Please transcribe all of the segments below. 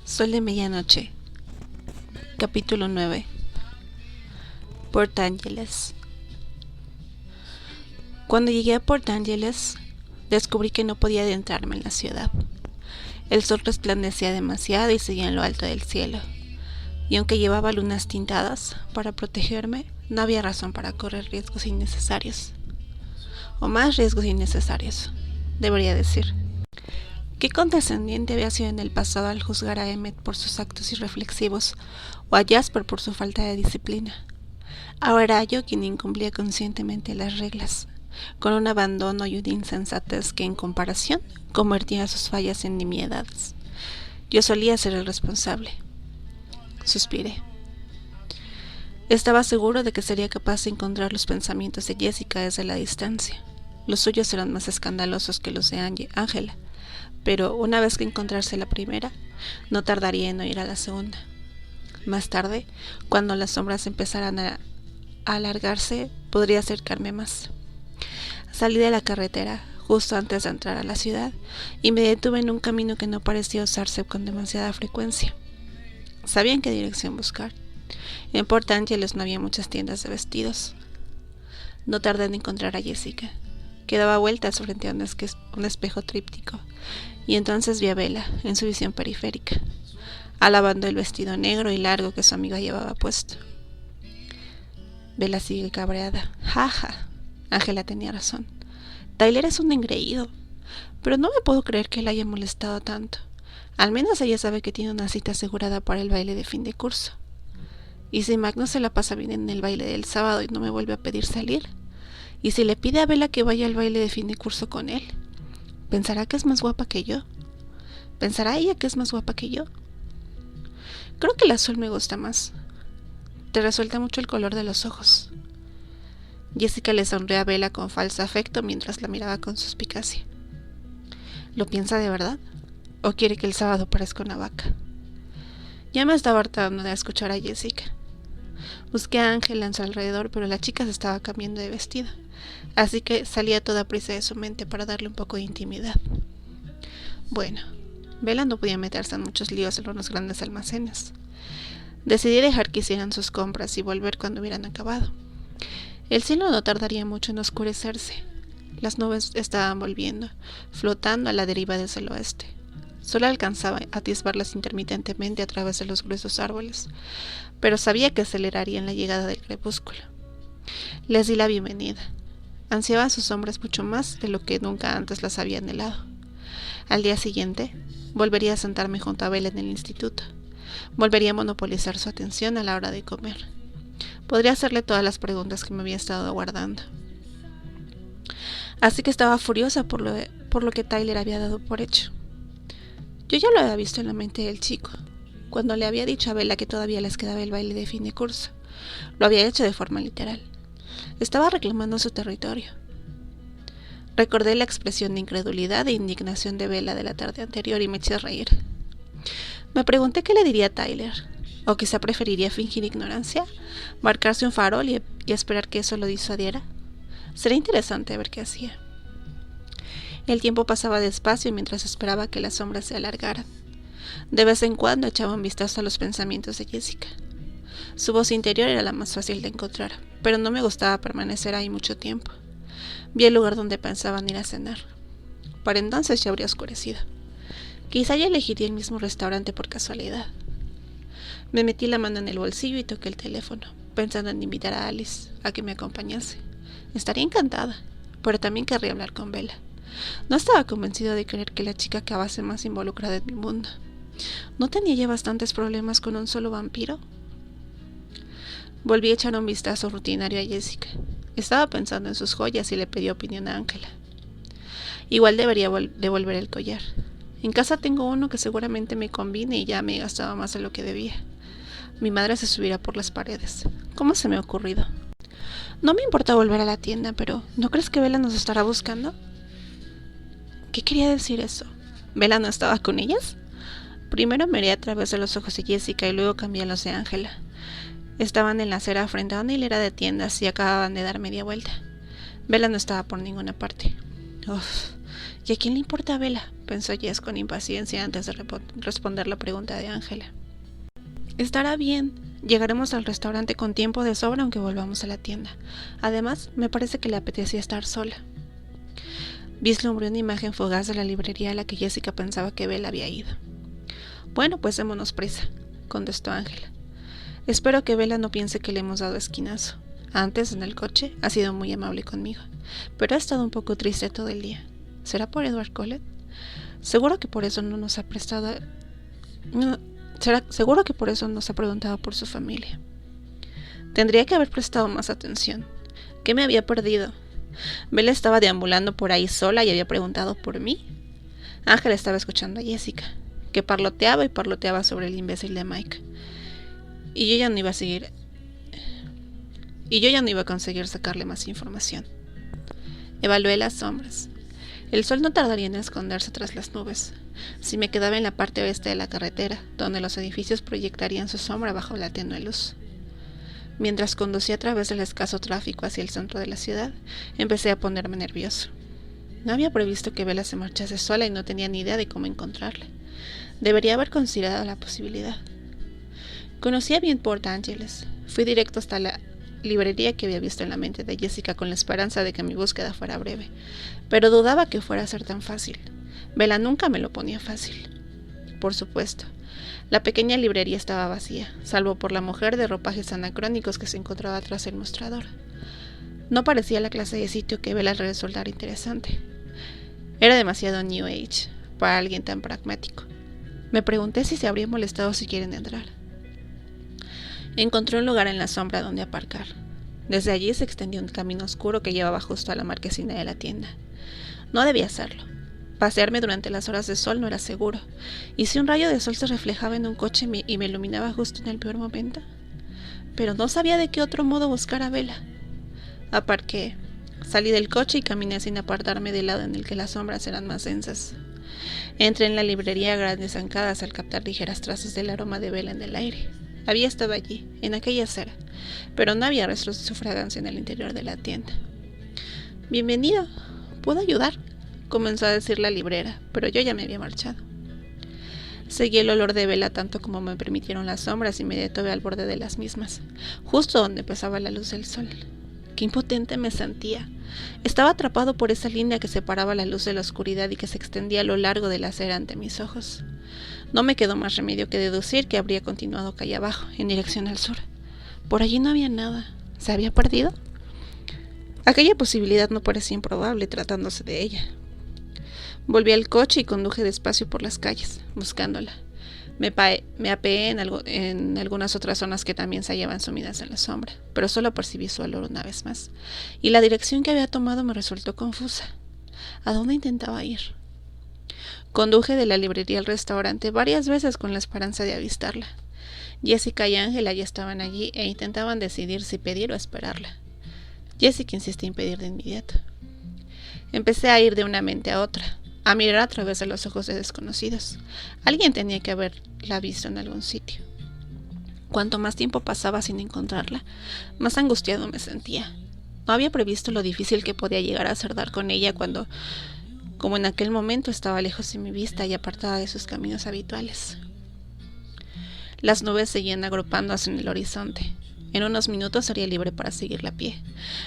Sol de medianoche. Capítulo 9. Port Angeles. Cuando llegué a Port Angeles, descubrí que no podía adentrarme en la ciudad. El sol resplandecía demasiado y seguía en lo alto del cielo, y aunque llevaba lunas tintadas para protegerme, no había razón para correr riesgos innecesarios. O más riesgos innecesarios, debería decir. Qué condescendiente había sido en el pasado al juzgar a Emmett por sus actos irreflexivos o a Jasper por su falta de disciplina. Ahora era yo quien incumplía conscientemente las reglas, con un abandono y una insensatez que en comparación convertía sus fallas en nimiedades. Yo solía ser el responsable. Suspiré. Estaba seguro de que sería capaz de encontrar los pensamientos de Jessica desde la distancia. Los suyos eran más escandalosos que los de Angela, pero una vez que encontrase la primera, no tardaría en oír a la segunda. Más tarde, cuando las sombras empezaran a alargarse, podría acercarme más. Salí de la carretera justo antes de entrar a la ciudad y me detuve en un camino que no parecía usarse con demasiada frecuencia. Sabía en qué dirección buscar. En Port Angeles no había muchas tiendas de vestidos. No tardé en encontrar a Jessica, que daba vueltas frente a un espejo tríptico, y entonces vi a Bella en su visión periférica, alabando el vestido negro y largo que su amiga llevaba puesto. Bella sigue cabreada. Jaja. Angela tenía razón. Tyler es un engreído, pero no me puedo creer que la haya molestado tanto. Al menos ella sabe que tiene una cita asegurada para el baile de fin de curso. ¿Y si Mac no se la pasa bien en el baile del sábado y no me vuelve a pedir salir? ¿Y si le pide a Bella que vaya al baile de fin de curso con él? ¿Pensará que es más guapa que yo? ¿Pensará ella que es más guapa que yo? Creo que el azul me gusta más. Te resuelta mucho el color de los ojos. Jessica le sonrió a Bella con falso afecto mientras la miraba con suspicacia. ¿Lo piensa de verdad? ¿O quiere que el sábado parezca una vaca? Ya me estaba hartando de escuchar a Jessica. Busqué a Ángela en su alrededor, pero la chica se estaba cambiando de vestido, así que salí a toda prisa de su mente para darle un poco de intimidad. Bueno, Bella no podía meterse en muchos líos en los grandes almacenes. Decidí dejar que hicieran sus compras y volver cuando hubieran acabado. El cielo no tardaría mucho en oscurecerse. Las nubes estaban volviendo, flotando a la deriva desde el oeste. Solo alcanzaba a atisbarlas intermitentemente a través de los gruesos árboles, pero sabía que acelerarían la llegada del crepúsculo. Les di la bienvenida. Ansiaba a sus hombres mucho más de lo que nunca antes las había anhelado. Al día siguiente, volvería a sentarme junto a Bella en el instituto. Volvería a monopolizar su atención a la hora de comer. Podría hacerle todas las preguntas que me había estado aguardando. Así que estaba furiosa por lo que Tyler había dado por hecho. Yo ya lo había visto en la mente del chico, cuando le había dicho a Bella que todavía les quedaba el baile de fin de curso. Lo había hecho de forma literal. Estaba reclamando su territorio. Recordé la expresión de incredulidad e indignación de Bella de la tarde anterior y me eché a reír. Me pregunté qué le diría a Tyler, o quizá preferiría fingir ignorancia, marcarse un farol y esperar que eso lo disuadiera. Sería interesante ver qué hacía. El tiempo pasaba despacio mientras esperaba que las sombras se alargaran. De vez en cuando echaba un vistazo a los pensamientos de Jessica. Su voz interior era la más fácil de encontrar, pero no me gustaba permanecer ahí mucho tiempo. Vi el lugar donde pensaban ir a cenar. Para entonces ya habría oscurecido. Quizá ya elegiría el mismo restaurante por casualidad. Me metí la mano en el bolsillo y toqué el teléfono, pensando en invitar a Alice a que me acompañase. Estaría encantada, pero también querría hablar con Bella. No estaba convencido de creer que la chica acabase más involucrada en mi mundo. ¿No tenía ya bastantes problemas con un solo vampiro? Volví a echar un vistazo rutinario a Jessica. Estaba pensando en sus joyas y le pedí opinión a Ángela. Igual debería devolver el collar. En casa tengo uno que seguramente me combine y ya me he gastado más de lo que debía. Mi madre se subirá por las paredes. ¿Cómo se me ha ocurrido? No me importa volver a la tienda, pero ¿no crees que Bella nos estará buscando? ¿Qué quería decir eso? ¿Bella no estaba con ellas? Primero miré a través de los ojos de Jessica y luego cambié a los de Ángela. Estaban en la acera frente a una hilera de tiendas y acababan de dar media vuelta. Bella no estaba por ninguna parte. Uf, ¿Y a quién le importa Bella?, pensó Jess con impaciencia antes de responder la pregunta de Ángela. Estará bien. Llegaremos al restaurante con tiempo de sobra aunque volvamos a la tienda. Además, me parece que le apetecía estar sola. Vislumbré una imagen fugaz de la librería a la que Jessica pensaba que Bella había ido. Bueno, pues démonos prisa, contestó Ángela. Espero que Bella no piense que le hemos dado esquinazo. Antes, en el coche, ha sido muy amable conmigo, pero ha estado un poco triste todo el día. ¿Será por Edward Collett? Seguro que por eso no nos ha prestado... Seguro que por eso nos ha preguntado por su familia. Tendría que haber prestado más atención. ¿Qué me había perdido? Bella estaba deambulando por ahí sola y había preguntado por mí. Ángela estaba escuchando a Jessica, que parloteaba y parloteaba sobre el imbécil de Mike. Y yo ya no iba a conseguir sacarle más información. Evalué las sombras. El sol no tardaría en esconderse tras las nubes. Si me quedaba en la parte oeste de la carretera, donde los edificios proyectarían su sombra bajo la tenue luz. Mientras conducía a través del escaso tráfico hacia el centro de la ciudad, empecé a ponerme nervioso. No había previsto que Bella se marchase sola y no tenía ni idea de cómo encontrarla. Debería haber considerado la posibilidad. Conocía bien Port Angeles. Fui directo hasta la librería que había visto en la mente de Jessica con la esperanza de que mi búsqueda fuera breve, pero dudaba que fuera a ser tan fácil. Bella nunca me lo ponía fácil. Por supuesto, la pequeña librería estaba vacía, salvo por la mujer de ropajes anacrónicos que se encontraba tras el mostrador. No parecía la clase de sitio que Bella resultara interesante. Era demasiado New Age para alguien tan pragmático. Me pregunté si se habría molestado si quieren entrar. Encontré un lugar en la sombra donde aparcar. Desde allí se extendió un camino oscuro que llevaba justo a la marquesina de la tienda. No debía hacerlo. Pasearme durante las horas de sol no era seguro. ¿Y si un rayo de sol se reflejaba en un coche y me iluminaba justo en el peor momento? Pero no sabía de qué otro modo buscar a Bella. Aparqué. Salí del coche y caminé sin apartarme del lado en el que las sombras eran más densas. Entré en la librería a grandes zancadas al captar ligeras trazas del aroma de Bella en el aire. Había estado allí, en aquella acera, pero no había rastros de su fragancia en el interior de la tienda. «Bienvenido, ¿puedo ayudar?», comenzó a decir la librera, pero yo ya me había marchado. Seguí el olor de Bella tanto como me permitieron las sombras y me detuve al borde de las mismas, justo donde empezaba la luz del sol. Qué impotente me sentía. Estaba atrapado por esa línea que separaba la luz de la oscuridad y que se extendía a lo largo de la acera ante mis ojos. No me quedó más remedio que deducir que habría continuado calle abajo, en dirección al sur. Por allí no había nada. ¿Se había perdido? Aquella posibilidad no parecía improbable tratándose de ella. Volví al coche y conduje despacio por las calles, buscándola. Me apeé en algunas otras zonas que también se hallaban sumidas en la sombra, pero solo percibí su olor una vez más, y la dirección que había tomado me resultó confusa. ¿A dónde intentaba ir? Conduje de la librería al restaurante varias veces con la esperanza de avistarla. Jessica y Ángela ya estaban allí e intentaban decidir si pedir o esperarla. Jessica insistía en pedir de inmediato. Empecé a ir de una mente a otra, a mirar a través de los ojos de desconocidos. Alguien tenía que haberla visto en algún sitio. Cuanto más tiempo pasaba sin encontrarla, más angustiado me sentía. No había previsto lo difícil que podía llegar a ser dar con ella cuando, como en aquel momento, estaba lejos de mi vista y apartada de sus caminos habituales. Las nubes seguían agrupándose en el horizonte. En unos minutos sería libre para seguirla a pie.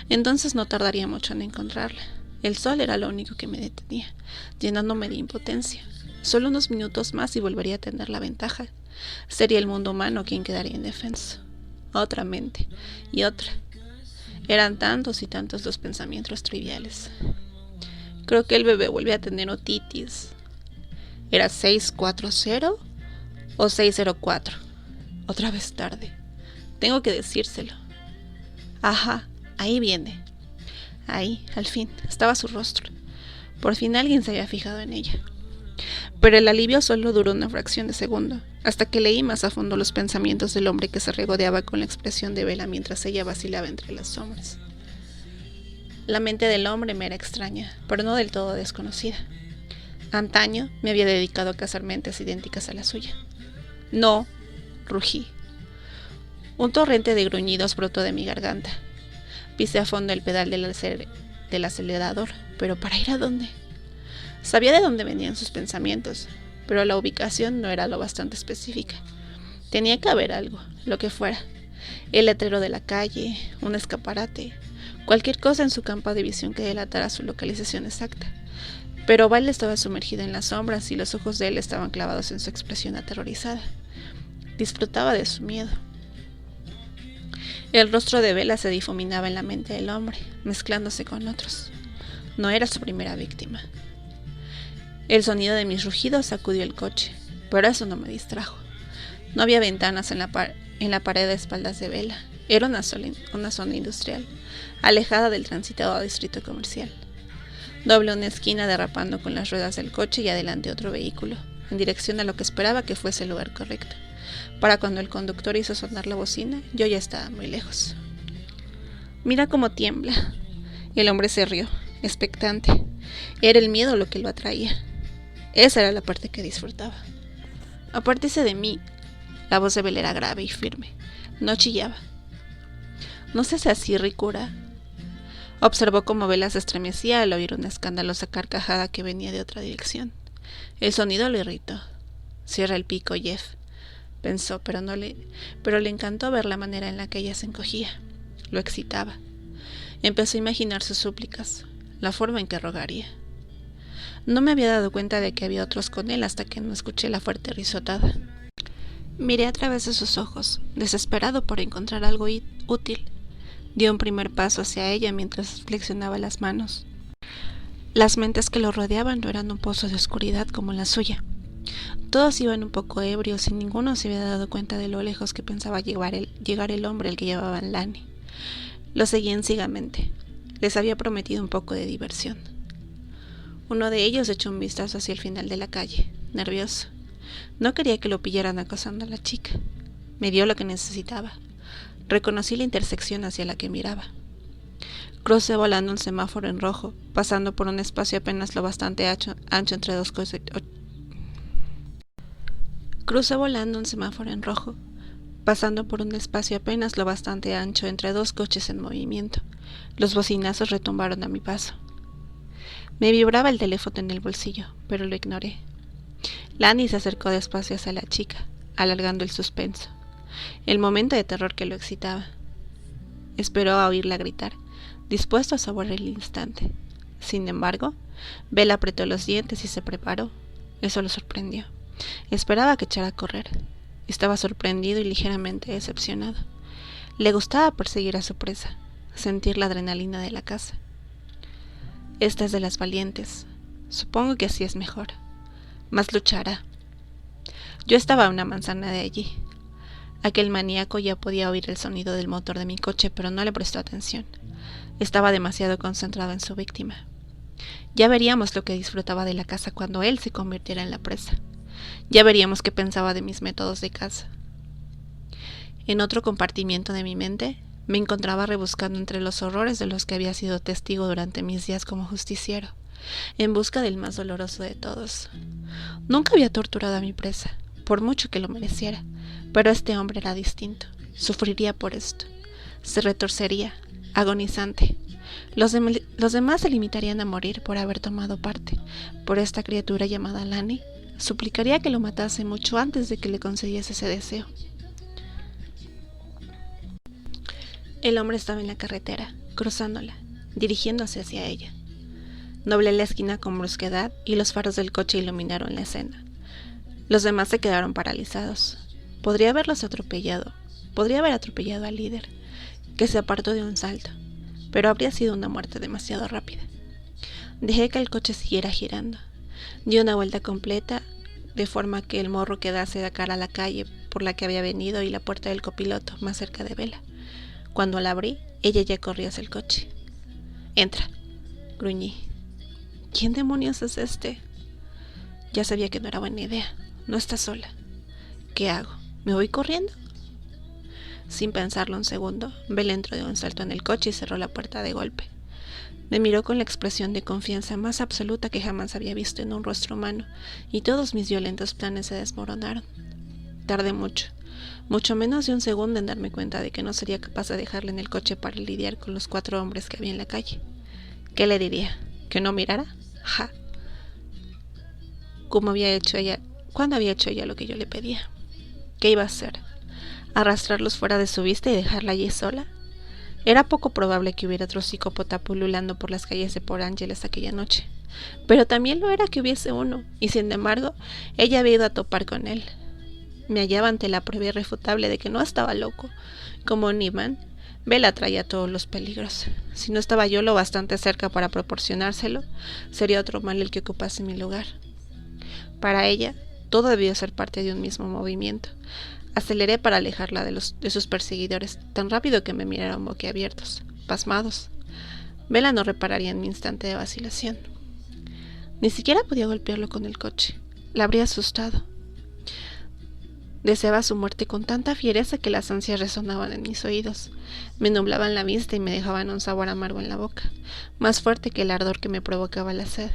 Entonces no tardaría mucho en encontrarla. El sol era lo único que me detenía, llenándome de impotencia. Solo unos minutos más y volvería a tener la ventaja. Sería el mundo humano quien quedaría indefenso. Otra mente, y otra. Eran tantos y tantos los pensamientos triviales. Creo que el bebé vuelve a tener otitis. ¿Era 640 o 604? Otra vez tarde. Tengo que decírselo. Ajá, ahí viene. Ahí, al fin, estaba su rostro. Por fin alguien se había fijado en ella. Pero el alivio solo duró una fracción de segundo, hasta que leí más a fondo los pensamientos del hombre que se regodeaba con la expresión de Bella mientras ella vacilaba entre las sombras. La mente del hombre me era extraña, pero no del todo desconocida. Antaño me había dedicado a cazar mentes idénticas a la suya. No, rugí. Un torrente de gruñidos brotó de mi garganta. Pisé a fondo el pedal del acelerador, pero ¿para ir a dónde? Sabía de dónde venían sus pensamientos, pero la ubicación no era lo bastante específica. Tenía que haber algo, lo que fuera. El letrero de la calle, un escaparate, cualquier cosa en su campo de visión que delatara su localización exacta. Pero Val estaba sumergido en las sombras y los ojos de él estaban clavados en su expresión aterrorizada. Disfrutaba de su miedo. El rostro de Bella se difuminaba en la mente del hombre, mezclándose con otros. No era su primera víctima. El sonido de mis rugidos sacudió el coche, pero eso no me distrajo. No había ventanas en la pared de espaldas de Bella. Era una zona industrial, alejada del transitado distrito comercial. Doblé una esquina derrapando con las ruedas del coche y adelante otro vehículo, en dirección a lo que esperaba que fuese el lugar correcto. Para cuando el conductor hizo sonar la bocina, yo ya estaba muy lejos. «Mira cómo tiembla». El hombre se rió, expectante. Era el miedo lo que lo atraía. Esa era la parte que disfrutaba. «Apártese de mí». La voz de Bel era grave y firme. No chillaba. «No seas así, ricura». Observó cómo Bella se estremecía al oír una escandalosa carcajada que venía de otra dirección. El sonido lo irritó. «Cierra el pico, Jeff», pensó, pero le encantó ver la manera en la que ella se encogía. Lo excitaba. Empezó a imaginar sus súplicas, la forma en que rogaría. No me había dado cuenta de que había otros con él hasta que no escuché la fuerte risotada. Miré a través de sus ojos, desesperado por encontrar algo útil. Dio un primer paso hacia ella mientras flexionaba las manos. Las mentes que lo rodeaban no eran un pozo de oscuridad como la suya. Todos iban un poco ebrios y ninguno se había dado cuenta de lo lejos que pensaba llegar el hombre al que llamaban Lanny. Lo seguían ciegamente. Les había prometido un poco de diversión. Uno de ellos echó un vistazo hacia el final de la calle, nervioso. No quería que lo pillaran acosando a la chica. Me dio lo que necesitaba. Reconocí la intersección hacia la que miraba. Crucé volando un semáforo en rojo, pasando por un espacio apenas lo bastante ancho entre dos coches. Crucé volando un semáforo en rojo, pasando por un espacio apenas lo bastante ancho entre dos coches en movimiento. Los bocinazos retumbaron a mi paso. Me vibraba el teléfono en el bolsillo, pero lo ignoré. Lanny se acercó despacio hacia la chica, alargando el suspenso, el momento de terror que lo excitaba. Esperó a oírla gritar, dispuesto a saborear el instante. Sin embargo, Bella apretó los dientes y se preparó. Eso lo sorprendió. Esperaba que echara a correr. Estaba sorprendido y ligeramente decepcionado. Le gustaba perseguir a su presa, sentir la adrenalina de la caza. Esta es de las valientes. Supongo que así es mejor. Mas luchará. Yo estaba a una manzana de allí. Aquel maníaco ya podía oír el sonido del motor de mi coche, pero no le prestó atención. Estaba demasiado concentrado en su víctima. Ya veríamos lo que disfrutaba de la caza cuando él se convirtiera en la presa. Ya veríamos qué pensaba de mis métodos de caza. En otro compartimiento de mi mente, me encontraba rebuscando entre los horrores de los que había sido testigo durante mis días como justiciero, en busca del más doloroso de todos. Nunca había torturado a mi presa, por mucho que lo mereciera, pero este hombre era distinto. Sufriría por esto. Se retorcería, agonizante. Los demás se limitarían a morir por haber tomado parte. Por esta criatura llamada Lanny, suplicaría que lo matase mucho antes de que le concediese ese deseo. El hombre estaba en la carretera, cruzándola, dirigiéndose hacia ella. Doblé la esquina con brusquedad y los faros del coche iluminaron la escena. Los demás se quedaron paralizados. Podría haber atropellado al líder, que se apartó de un salto, pero habría sido una muerte demasiado rápida. Dejé que el coche siguiera girando. Di una vuelta completa, de forma que el morro quedase de cara a la calle por la que había venido y la puerta del copiloto, más cerca de Bella. Cuando la abrí, ella ya corría hacia el coche. «Entra», gruñí. «¿Quién demonios es este?» Ya sabía que no era buena idea. No está sola. ¿Qué hago? ¿Me voy corriendo? Sin pensarlo un segundo, Bella entró de un salto en el coche y cerró la puerta de golpe. Me miró con la expresión de confianza más absoluta que jamás había visto en un rostro humano, y todos mis violentos planes se desmoronaron. Tardé mucho menos de un segundo en darme cuenta de que no sería capaz de dejarla en el coche para lidiar con los 4 hombres que había en la calle. ¿Qué le diría? ¿Que no mirara? ¡Ja! ¿Cuándo había hecho ella lo que yo le pedía? ¿Qué iba a hacer? ¿Arrastrarlos fuera de su vista y dejarla allí sola? Era poco probable que hubiera otro psicópata pululando por las calles de Port Angeles aquella noche, pero también lo era que hubiese uno, y sin embargo, ella había ido a topar con él. Me hallaba ante la prueba irrefutable de que no estaba loco. Como Neiman, Bella traía todos los peligros. Si no estaba yo lo bastante cerca para proporcionárselo, sería otro mal el que ocupase mi lugar. Para ella, todo debió ser parte de un mismo movimiento. Aceleré para alejarla de sus perseguidores, tan rápido que me miraron boquiabiertos, pasmados. Bella no repararía en mi instante de vacilación. Ni siquiera podía golpearlo con el coche. La habría asustado. Deseaba su muerte con tanta fiereza que las ansias resonaban en mis oídos. Me nublaban la vista y me dejaban un sabor amargo en la boca, más fuerte que el ardor que me provocaba la sed.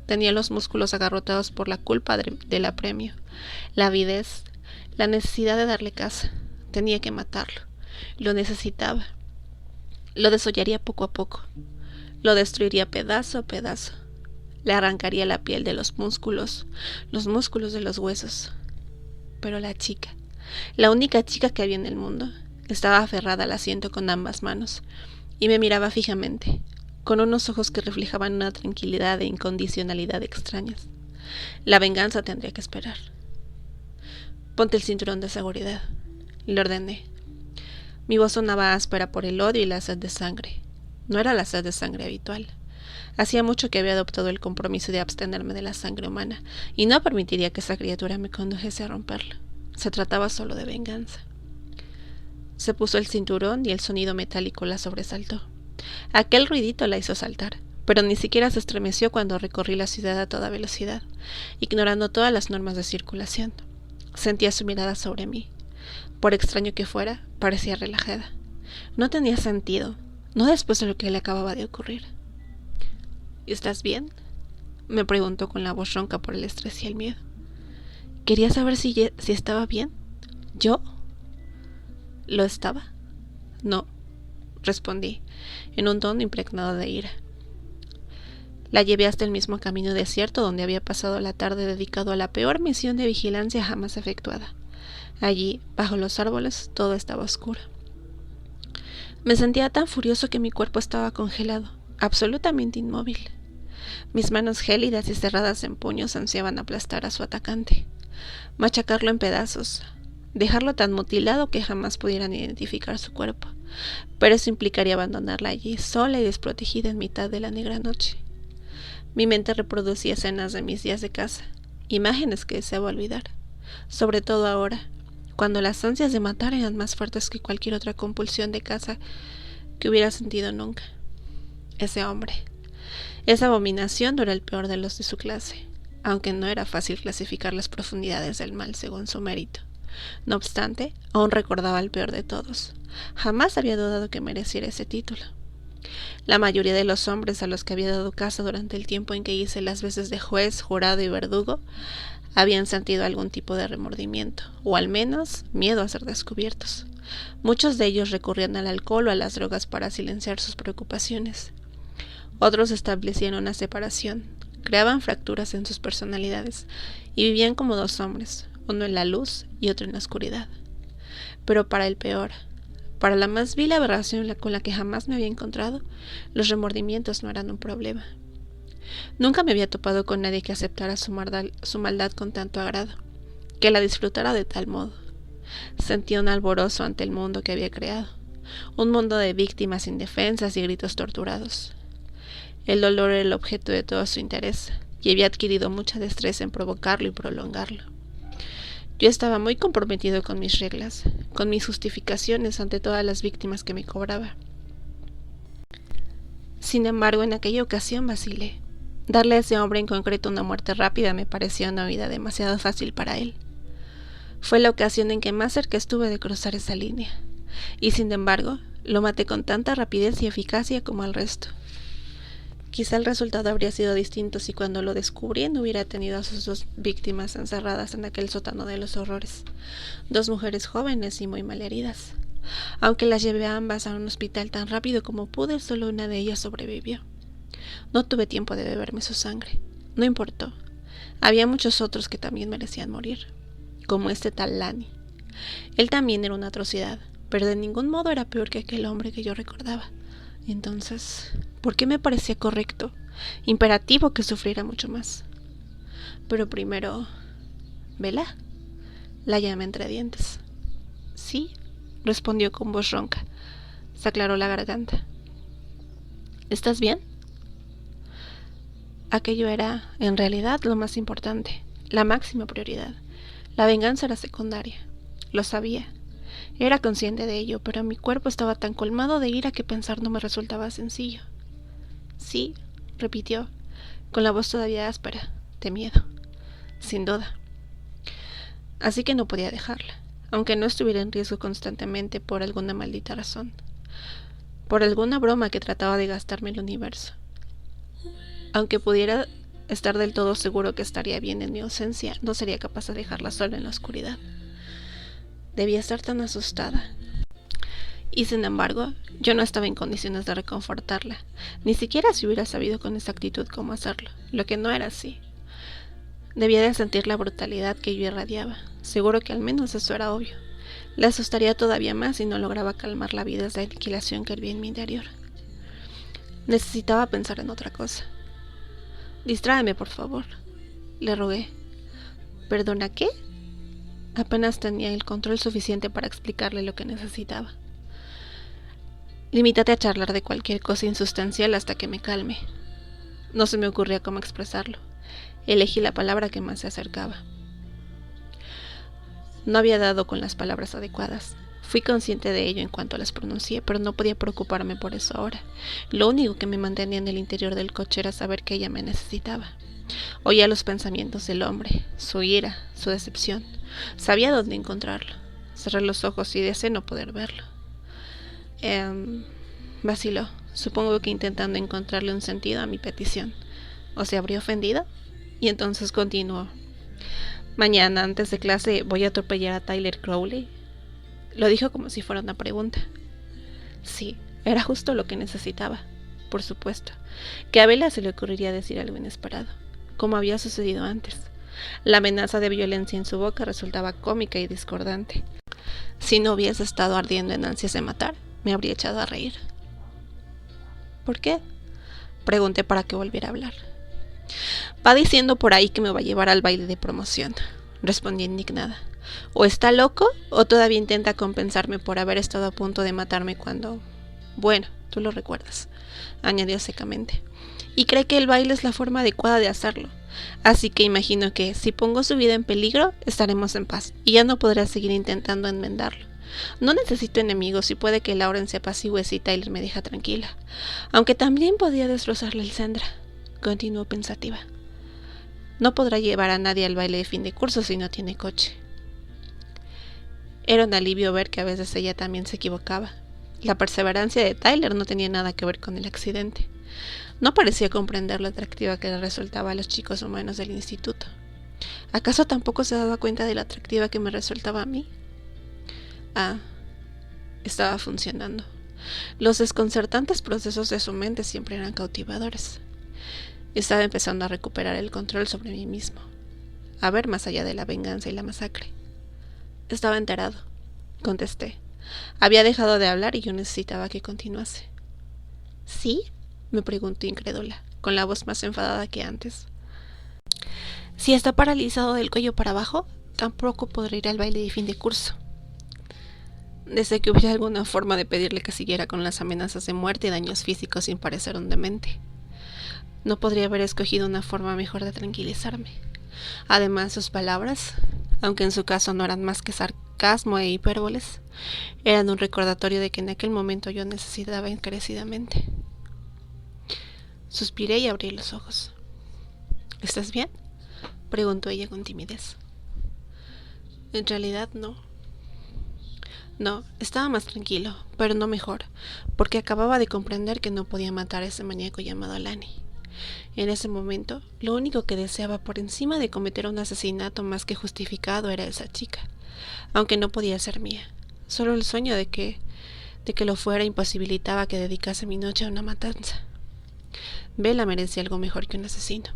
Tenía los músculos agarrotados por la culpa del apremio, la avidez, la necesidad de darle caza. Tenía que matarlo. Lo necesitaba. Lo desollaría poco a poco. Lo destruiría pedazo a pedazo. Le arrancaría la piel de los músculos de los huesos. Pero la chica, la única chica que había en el mundo, estaba aferrada al asiento con ambas manos y me miraba fijamente, con unos ojos que reflejaban una tranquilidad e incondicionalidad extrañas. La venganza tendría que esperar. Ponte el cinturón de seguridad, le ordené. Mi voz sonaba áspera por el odio y la sed de sangre. No era la sed de sangre habitual. Hacía mucho que había adoptado el compromiso de abstenerme de la sangre humana, y no permitiría que esa criatura me condujese a romperla. Se trataba solo de venganza. Se puso el cinturón y el sonido metálico la sobresaltó. Aquel ruidito la hizo saltar, pero ni siquiera se estremeció cuando recorrí la ciudad a toda velocidad, ignorando todas las normas de circulación. Sentía su mirada sobre mí. Por extraño que fuera, parecía relajada. No tenía sentido, no después de lo que le acababa de ocurrir. ¿Estás bien?, me preguntó con la voz ronca por el estrés y el miedo. Quería saber si estaba bien. ¿Yo? ¿Lo estaba? No, respondí, en un tono impregnado de ira. La llevé hasta el mismo camino desierto donde había pasado la tarde dedicado a la peor misión de vigilancia jamás efectuada. Allí, bajo los árboles, todo estaba oscuro. Me sentía tan furioso que mi cuerpo estaba congelado, absolutamente inmóvil. Mis manos gélidas y cerradas en puños ansiaban aplastar a su atacante, machacarlo en pedazos, dejarlo tan mutilado que jamás pudieran identificar su cuerpo, pero eso implicaría abandonarla allí, sola y desprotegida en mitad de la negra noche. Mi mente reproducía escenas de mis días de caza, imágenes que deseaba olvidar, sobre todo ahora, cuando las ansias de matar eran más fuertes que cualquier otra compulsión de caza que hubiera sentido nunca. Ese hombre, esa abominación no era el peor de los de su clase, aunque no era fácil clasificar las profundidades del mal según su mérito. No obstante, aún recordaba al peor de todos. Jamás había dudado que mereciera ese título. La mayoría de los hombres a los que había dado caza durante el tiempo en que hice las veces de juez, jurado y verdugo habían sentido algún tipo de remordimiento, o al menos miedo a ser descubiertos. Muchos de ellos recurrían al alcohol o a las drogas para silenciar sus preocupaciones. Otros establecían una separación, creaban fracturas en sus personalidades y vivían como dos hombres, uno en la luz y otro en la oscuridad. Pero para el peor, para la más vil aberración con la que jamás me había encontrado, los remordimientos no eran un problema. Nunca me había topado con nadie que aceptara su maldad con tanto agrado, que la disfrutara de tal modo. Sentía un alborozo ante el mundo que había creado, un mundo de víctimas indefensas y gritos torturados. El dolor era el objeto de todo su interés, y había adquirido mucha destreza en provocarlo y prolongarlo. Yo estaba muy comprometido con mis reglas, con mis justificaciones ante todas las víctimas que me cobraba. Sin embargo, en aquella ocasión vacilé. Darle a ese hombre en concreto una muerte rápida me parecía una vida demasiado fácil para él. Fue la ocasión en que más cerca estuve de cruzar esa línea, y sin embargo, lo maté con tanta rapidez y eficacia como al resto. Quizá el resultado habría sido distinto si cuando lo descubrí no hubiera tenido a sus dos víctimas encerradas en aquel sótano de los horrores, dos mujeres jóvenes y muy malheridas. Aunque las llevé a ambas a un hospital tan rápido como pude, solo una de ellas sobrevivió. No tuve tiempo de beberme su sangre. No importó. Había muchos otros que también merecían morir, como este tal Lani. Él también era una atrocidad, pero de ningún modo era peor que aquel hombre que yo recordaba. Entonces, ¿por qué me parecía correcto, imperativo que sufriera mucho más? Pero primero, ¿Vela? La llamé entre dientes. Sí, respondió con voz ronca. Se aclaró la garganta. ¿Estás bien? Aquello era, en realidad, lo más importante, la máxima prioridad. La venganza era secundaria. Lo sabía. Era consciente de ello, pero mi cuerpo estaba tan colmado de ira que pensar no me resultaba sencillo. Sí, repitió, con la voz todavía áspera, de miedo. Sin duda. Así que no podía dejarla, aunque no estuviera en riesgo constantemente por alguna maldita razón. Por alguna broma que trataba de gastarme el universo. Aunque pudiera estar del todo seguro que estaría bien en mi ausencia, no sería capaz de dejarla sola en la oscuridad. Debía estar tan asustada. Y sin embargo, yo no estaba en condiciones de reconfortarla, ni siquiera si hubiera sabido con exactitud cómo hacerlo, lo que no era así. Debía de sentir la brutalidad que yo irradiaba, seguro que al menos eso era obvio. Le asustaría todavía más si no lograba calmar la vida de aniquilación que hervía en mi interior. Necesitaba pensar en otra cosa. Distráeme, por favor, le rogué. ¿Perdona qué? Apenas tenía el control suficiente para explicarle lo que necesitaba. Limítate a charlar de cualquier cosa insustancial hasta que me calme. No se me ocurría cómo expresarlo. Elegí la palabra que más se acercaba. No había dado con las palabras adecuadas. Fui consciente de ello en cuanto las pronuncié, pero no podía preocuparme por eso ahora. Lo único que me mantenía en el interior del coche era saber que ella me necesitaba. Oía los pensamientos del hombre, su ira, su decepción. Sabía dónde encontrarlo. Cerré los ojos y deseé no poder verlo. Vaciló, supongo que intentando encontrarle un sentido a mi petición. ¿O se habría ofendido? Y entonces continuó. Mañana, antes de clase, voy a atropellar a Tyler Crowley. Lo dijo como si fuera una pregunta. Sí, era justo lo que necesitaba. Por supuesto, que a Bella se le ocurriría decir algo inesperado, como había sucedido antes. La amenaza de violencia en su boca resultaba cómica y discordante. Si no hubiese estado ardiendo en ansias de matar, me habría echado a reír. ¿Por qué? Pregunté para que volviera a hablar. Va diciendo por ahí que me va a llevar al baile de promoción, respondí indignada. O está loco o todavía intenta compensarme por haber estado a punto de matarme cuando... Bueno, tú lo recuerdas, añadió secamente. Y cree que el baile es la forma adecuada de hacerlo. Así que imagino que, si pongo su vida en peligro, estaremos en paz, y ya no podrá seguir intentando enmendarlo. No necesito enemigos y puede que Lauren se apacigüe si Tyler me deja tranquila. Aunque también podría destrozarle el Sendra, continuó pensativa. No podrá llevar a nadie al baile de fin de curso si no tiene coche. Era un alivio ver que a veces ella también se equivocaba. La perseverancia de Tyler no tenía nada que ver con el accidente. No parecía comprender lo atractiva que le resultaba a los chicos humanos del instituto. ¿Acaso tampoco se daba cuenta de lo atractiva que me resultaba a mí? Ah, estaba funcionando. Los desconcertantes procesos de su mente siempre eran cautivadores. Estaba empezando a recuperar el control sobre mí mismo, a ver más allá de la venganza y la masacre. Estaba enterado, contesté. Había dejado de hablar y yo necesitaba que continuase. ¿Sí? Me preguntó incrédula, con la voz más enfadada que antes. Si está paralizado del cuello para abajo, tampoco podrá ir al baile de fin de curso. Deseé que hubiera alguna forma de pedirle que siguiera con las amenazas de muerte y daños físicos sin parecer un demente. No podría haber escogido una forma mejor de tranquilizarme. Además, sus palabras, aunque en su caso no eran más que sarcasmo e hipérboles, eran un recordatorio de que en aquel momento yo necesitaba encarecidamente. Suspiré y abrí los ojos. ¿Estás bien?, preguntó ella con timidez. En realidad no. No, estaba más tranquilo, pero no mejor, porque acababa de comprender que no podía matar a ese maníaco llamado Lani. En ese momento, lo único que deseaba por encima de cometer un asesinato más que justificado era esa chica, aunque no podía ser mía. Solo el sueño de que lo fuera imposibilitaba que dedicase mi noche a una matanza. Bella merecía algo mejor que un asesino.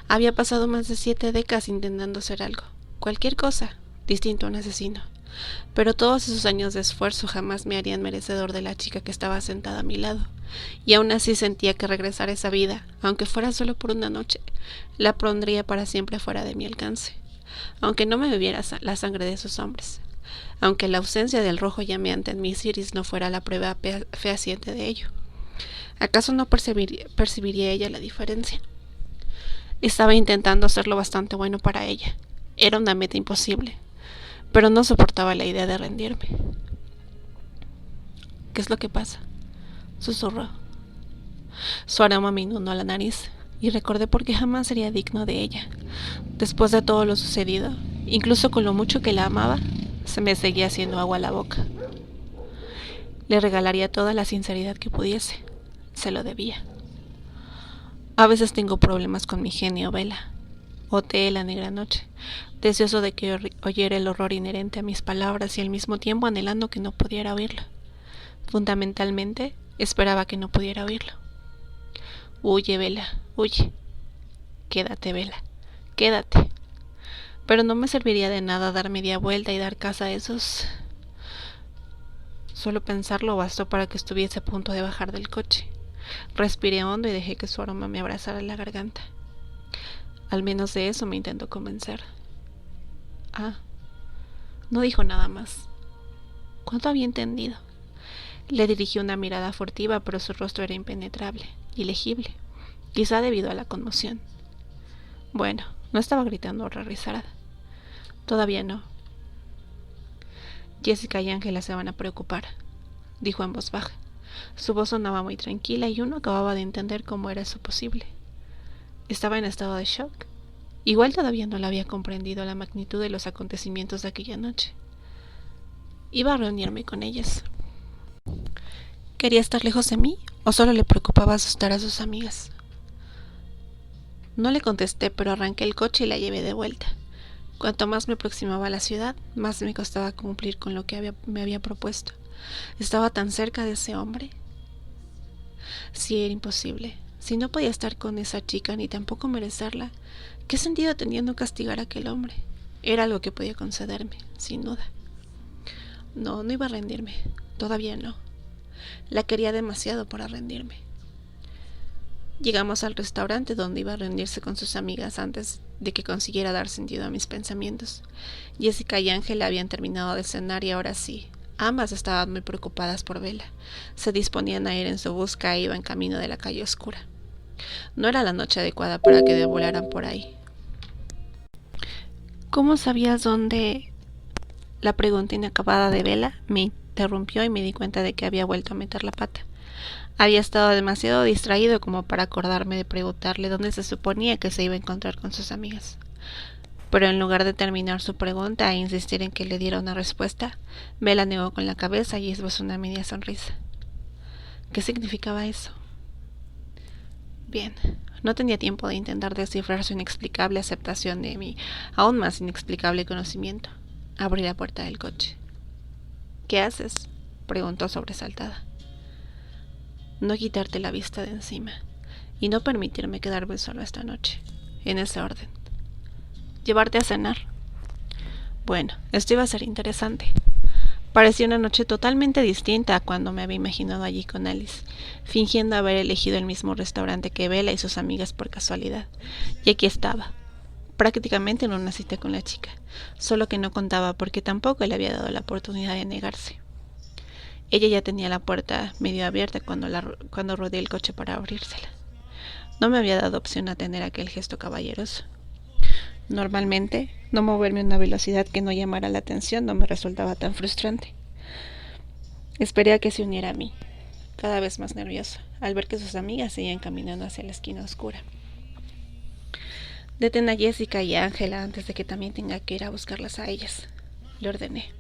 Había pasado más de 7 décadas intentando hacer algo, cualquier cosa, distinto a un asesino. Pero todos esos años de esfuerzo jamás me harían merecedor de la chica que estaba sentada a mi lado. Y aún así sentía que regresar a esa vida, aunque fuera solo por una noche, la pondría para siempre fuera de mi alcance. Aunque no me bebiera la sangre de esos hombres. Aunque la ausencia del rojo llameante en mis iris no fuera la prueba fehaciente de ello. ¿Acaso no percibiría ella la diferencia? Estaba intentando hacerlo bastante bueno para ella. Era una meta imposible, pero no soportaba la idea de rendirme. ¿Qué es lo que pasa?, susurró. Su aroma me inundó la nariz y recordé por qué jamás sería digno de ella. Después de todo lo sucedido, incluso con lo mucho que la amaba, se me seguía haciendo agua a la boca. Le regalaría toda la sinceridad que pudiese. Se lo debía. A veces tengo problemas con mi genio, Bella. Oteé la negra noche, deseoso de que oyera el horror inherente a mis palabras y al mismo tiempo anhelando que no pudiera oírlo. Fundamentalmente, esperaba que no pudiera oírlo. Huye, Bella, huye. Quédate, Bella, quédate. Pero no me serviría de nada dar media vuelta y dar caza a esos... Solo pensarlo bastó para que estuviese a punto de bajar del coche. Respiré hondo y dejé que su aroma me abrazara la garganta. Al menos de eso me intentó convencer. No dijo nada más. ¿Cuánto había entendido? Le dirigí una mirada furtiva, pero su rostro era impenetrable, ilegible, quizá debido a la conmoción. Bueno, no estaba gritando horrorizada. Todavía no. Jessica y Ángela se van a preocupar, dijo en voz baja. Su voz sonaba muy tranquila y uno acababa de entender cómo era eso posible. Estaba en estado de shock. Igual todavía no le había comprendido la magnitud de los acontecimientos de aquella noche. Iba a reunirme con ellas. ¿Quería estar lejos de mí o solo le preocupaba asustar a sus amigas? No le contesté, pero arranqué el coche y la llevé de vuelta. Cuanto más me aproximaba a la ciudad, más me costaba cumplir con lo que me había propuesto. Estaba tan cerca de ese hombre. Sí, era imposible. Si no podía estar con esa chica ni tampoco merecerla, ¿qué sentido tenía no castigar a aquel hombre? Era algo que podía concederme, sin duda. No iba a rendirme. Todavía no. La quería demasiado para rendirme. Llegamos al restaurante donde iba a reunirse con sus amigas antes de que consiguiera dar sentido a mis pensamientos. Jessica y Ángela habían terminado de cenar y ahora sí, ambas estaban muy preocupadas por Bella. Se disponían a ir en su busca e iban camino de la calle oscura. No era la noche adecuada para que devolaran por ahí. ¿Cómo sabías dónde? La pregunta inacabada de Bella me interrumpió y me di cuenta de que había vuelto a meter la pata. Había estado demasiado distraído como para acordarme de preguntarle dónde se suponía que se iba a encontrar con sus amigas. Pero en lugar de terminar su pregunta e insistir en que le diera una respuesta, Bella negó con la cabeza y esbozó una media sonrisa. ¿Qué significaba eso? Bien, no tenía tiempo de intentar descifrar su inexplicable aceptación de mi aún más inexplicable conocimiento. Abrí la puerta del coche. ¿Qué haces?, preguntó sobresaltada. No quitarte la vista de encima, y no permitirme quedarme solo esta noche, en ese orden. Llevarte a cenar. Bueno, esto iba a ser interesante. Parecía una noche totalmente distinta a cuando me había imaginado allí con Alice, fingiendo haber elegido el mismo restaurante que Bella y sus amigas por casualidad. Y aquí estaba, prácticamente en una cita con la chica, solo que no contaba porque tampoco le había dado la oportunidad de negarse. Ella ya tenía la puerta medio abierta cuando rodeé el coche para abrírsela. No me había dado opción a tener aquel gesto caballeroso. Normalmente, no moverme a una velocidad que no llamara la atención no me resultaba tan frustrante. Esperé a que se uniera a mí, cada vez más nervioso, al ver que sus amigas seguían caminando hacia la esquina oscura. Detén a Jessica y a Ángela antes de que también tenga que ir a buscarlas a ellas, le ordené.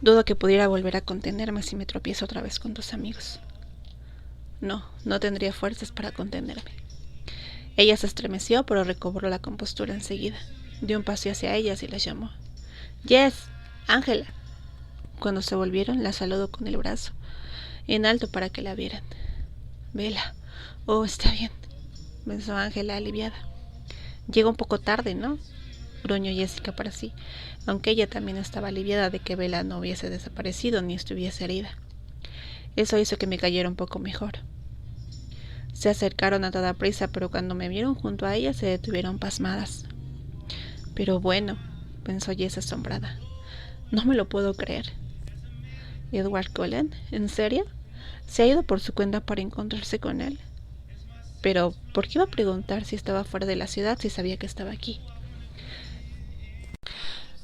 Dudo que pudiera volver a contenerme si me tropiezo otra vez con tus amigos. No tendría fuerzas para contenerme. Ella se estremeció, pero recobró la compostura enseguida. Dio un paso hacia ellas y las llamó. «Jess, Ángela». Cuando se volvieron, la saludó con el brazo en alto para que la vieran. «Bella, oh, está bien», pensó Ángela aliviada. Llegó un poco tarde, ¿no? Gruñó Jessica para sí, aunque ella también estaba aliviada de que Bella no hubiese desaparecido ni estuviese herida. Eso hizo que me cayera un poco mejor. Se acercaron a toda prisa, pero cuando me vieron junto a ella se detuvieron pasmadas. Pero bueno, pensó Jess asombrada. No me lo puedo creer. ¿Edward Cullen? ¿En serio? ¿Se ha ido por su cuenta para encontrarse con él? Pero, ¿por qué iba a preguntar si estaba fuera de la ciudad si sabía que estaba aquí?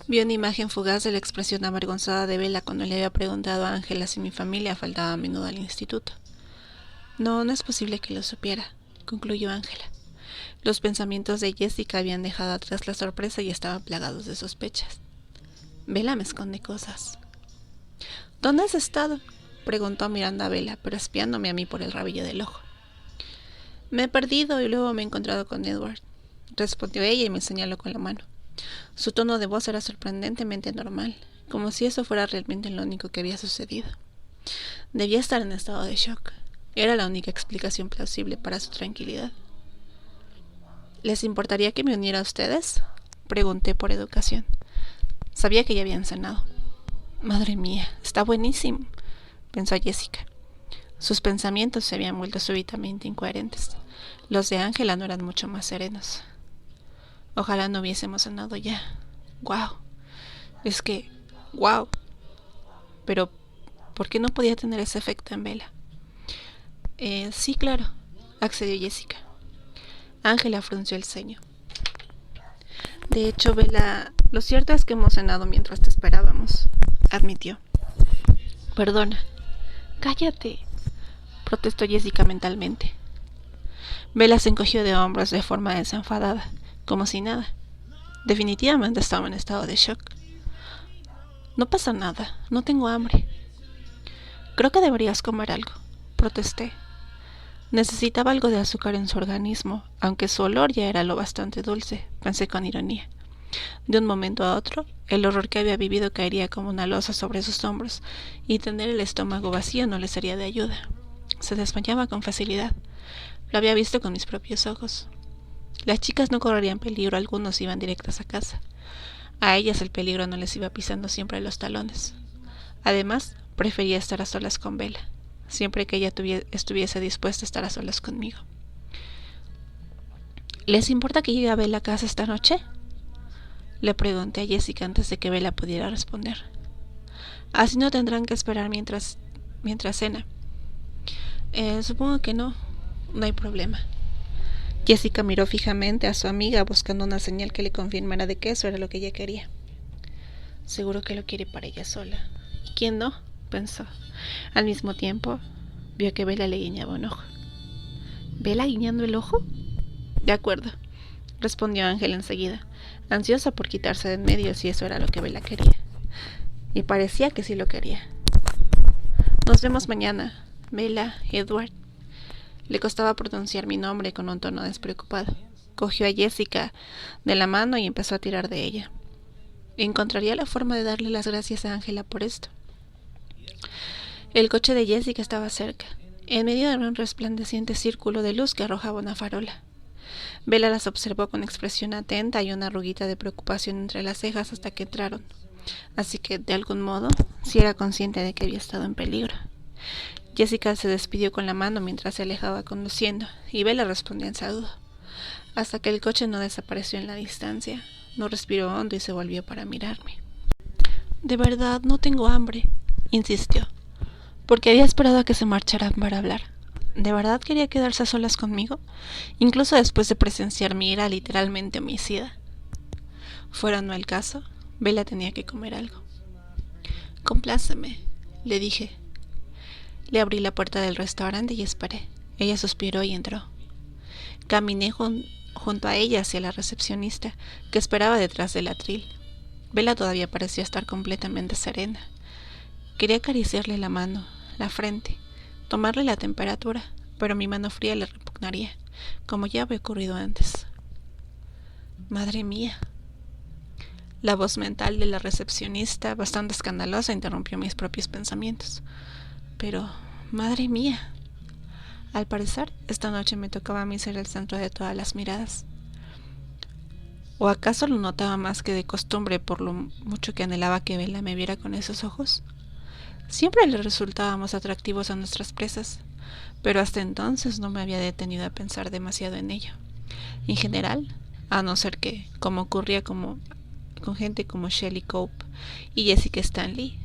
Vi una imagen fugaz de la expresión avergonzada de Bella cuando le había preguntado a Ángela si mi familia faltaba a menudo al instituto. No, no es posible que lo supiera, concluyó Ángela. Los pensamientos de Jessica habían dejado atrás la sorpresa y estaban plagados de sospechas. Bella me esconde cosas. ¿Dónde has estado? Preguntó mirando a Bella, pero espiándome a mí por el rabillo del ojo. Me he perdido y luego me he encontrado con Edward, respondió ella y me señaló con la mano. Su tono de voz era sorprendentemente normal, como si eso fuera realmente lo único que había sucedido. Debía estar en estado de shock. Era la única explicación plausible para su tranquilidad. ¿Les importaría que me uniera a ustedes? Pregunté por educación. Sabía que ya habían cenado. Madre mía, está buenísimo, pensó Jessica. Sus pensamientos se habían vuelto súbitamente incoherentes. Los de Ángela no eran mucho más serenos. Ojalá no hubiésemos cenado ya. ¡Guau! Es que... ¡guau! Pero, ¿por qué no podía tener ese efecto en Bella? Sí, claro, accedió Jessica. Ángela frunció el ceño. De hecho, Bella, lo cierto es que hemos cenado mientras te esperábamos, admitió. Perdona. Cállate, protestó Jessica mentalmente. Bella se encogió de hombros de forma desenfadada, como si nada. Definitivamente estaba en estado de shock. No pasa nada, no tengo hambre. Creo que deberías comer algo, protesté. Necesitaba algo de azúcar en su organismo, aunque su olor ya era lo bastante dulce, pensé con ironía. De un momento a otro, el horror que había vivido caería como una losa sobre sus hombros, y tener el estómago vacío no le sería de ayuda. Se desmayaba con facilidad. Lo había visto con mis propios ojos. Las chicas no correrían peligro alguno si iban directas a casa. A ellas el peligro no les iba pisando siempre los talones. Además, prefería estar a solas con Bella, siempre que ella estuviese dispuesta a estar a solas conmigo. ¿Les importa que llegue a Bella a casa esta noche? Le pregunté a Jessica antes de que Bella pudiera responder. Así no tendrán que esperar mientras cena. Supongo que no. No hay problema. Jessica miró fijamente a su amiga buscando una señal que le confirmara de que eso era lo que ella quería. Seguro que lo quiere para ella sola. ¿Y quién no? Pensó. Al mismo tiempo, vio que Bella le guiñaba un ojo. ¿Bella guiñando el ojo? De acuerdo, respondió Ángel enseguida, ansiosa por quitarse de en medio si eso era lo que Bella quería. Y parecía que sí lo quería. Nos vemos mañana, Bella, Edward. Le costaba pronunciar mi nombre con un tono despreocupado. Cogió a Jessica de la mano y empezó a tirar de ella. Encontraría la forma de darle las gracias a Ángela por esto. El coche de Jessica estaba cerca, en medio de un resplandeciente círculo de luz que arrojaba una farola. Bella las observó con expresión atenta y una arruguita de preocupación entre las cejas hasta que entraron. Así que, de algún modo, sí era consciente de que había estado en peligro. Jessica se despidió con la mano mientras se alejaba conduciendo, y Bella respondió en saludo. Hasta que el coche no desapareció en la distancia, no respiró hondo y se volvió para mirarme. De verdad, no tengo hambre, insistió, porque había esperado a que se marcharan para hablar. ¿De verdad quería quedarse a solas conmigo? Incluso después de presenciar mi ira literalmente homicida. Fuera o no el caso, Bella tenía que comer algo. Compláceme, le dije. Le abrí la puerta del restaurante y esperé. Ella suspiró y entró. Caminé junto a ella hacia la recepcionista, que esperaba detrás del atril. Bella todavía parecía estar completamente serena. Quería acariciarle la mano, la frente, tomarle la temperatura, pero mi mano fría le repugnaría, como ya había ocurrido antes. Madre mía. La voz mental de la recepcionista, bastante escandalosa, interrumpió mis propios pensamientos. Pero, madre mía. Al parecer, esta noche me tocaba a mí ser el centro de todas las miradas. ¿O acaso lo notaba más que de costumbre por lo mucho que anhelaba que Bella me viera con esos ojos? Siempre le resultábamos atractivos a nuestras presas, pero hasta entonces no me había detenido a pensar demasiado en ello. En general, a no ser que, como ocurría con gente como Shelley Cope y Jessica Stanley,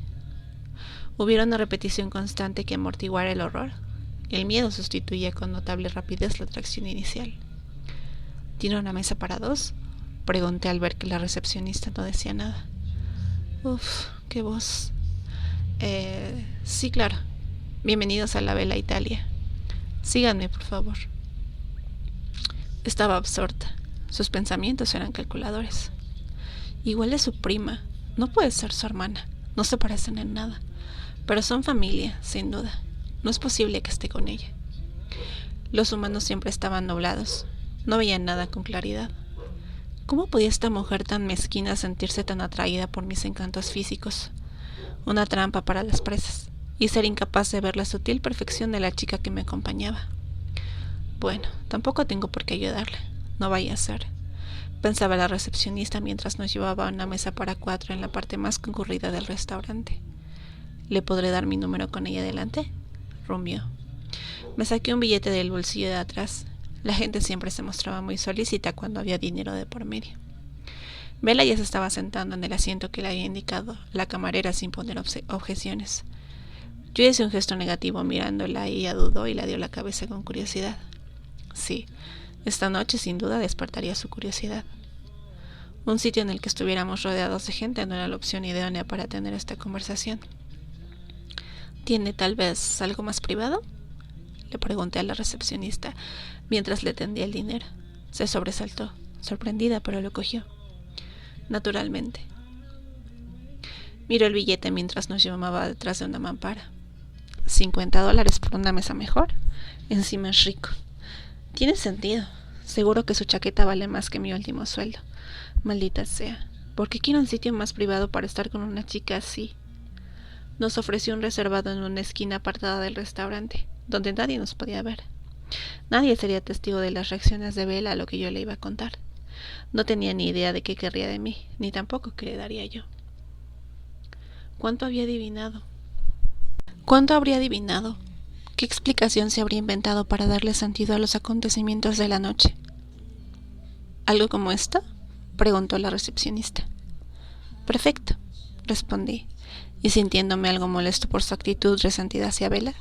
hubiera una repetición constante que amortiguara el horror. El miedo sustituía con notable rapidez la atracción inicial. ¿Tiene una mesa para dos?, pregunté al ver que la recepcionista no decía nada. Uf, qué voz. Sí, claro. Bienvenidos a la Bella Italia. Síganme, por favor. Estaba absorta. Sus pensamientos eran calculadores. Igual es su prima. No puede ser su hermana. No se parecen en nada. Pero son familia, sin duda. No es posible que esté con ella. Los humanos siempre estaban nublados. No veían nada con claridad. ¿Cómo podía esta mujer tan mezquina sentirse tan atraída por mis encantos físicos? Una trampa para las presas, y ser incapaz de ver la sutil perfección de la chica que me acompañaba. Bueno, tampoco tengo por qué ayudarle. No vaya a ser, pensaba la recepcionista mientras nos llevaba a una mesa para 4 en la parte más concurrida del restaurante. ¿Le podré dar mi número con ella delante?, rumió. Me saqué un billete del bolsillo de atrás. La gente siempre se mostraba muy solícita cuando había dinero de por medio. Bella ya se estaba sentando en el asiento que le había indicado la camarera sin poner objeciones. Yo hice un gesto negativo mirándola y ella dudó y le dio la cabeza con curiosidad. Sí, esta noche sin duda despertaría su curiosidad. Un sitio en el que estuviéramos rodeados de gente no era la opción idónea para tener esta conversación. ¿Tiene tal vez algo más privado?, le pregunté a la recepcionista mientras le tendía el dinero. Se sobresaltó, sorprendida, pero lo cogió. Naturalmente. Miró el billete mientras nos llamaba detrás de una mampara. $50 por una mesa mejor. Encima es rico. Tiene sentido. Seguro que su chaqueta vale más que mi último sueldo. Maldita sea. ¿Por qué quiero un sitio más privado para estar con una chica así? Nos ofreció un reservado en una esquina apartada del restaurante, donde nadie nos podía ver. Nadie sería testigo de las reacciones de Bella a lo que yo le iba a contar. No tenía ni idea de qué querría de mí, ni tampoco qué le daría yo. ¿Cuánto había adivinado? ¿Cuánto habría adivinado? ¿Qué explicación se habría inventado para darle sentido a los acontecimientos de la noche? ¿Algo como esto?, preguntó la recepcionista. Perfecto, respondí, y sintiéndome algo molesto por su actitud resentida hacia Bella,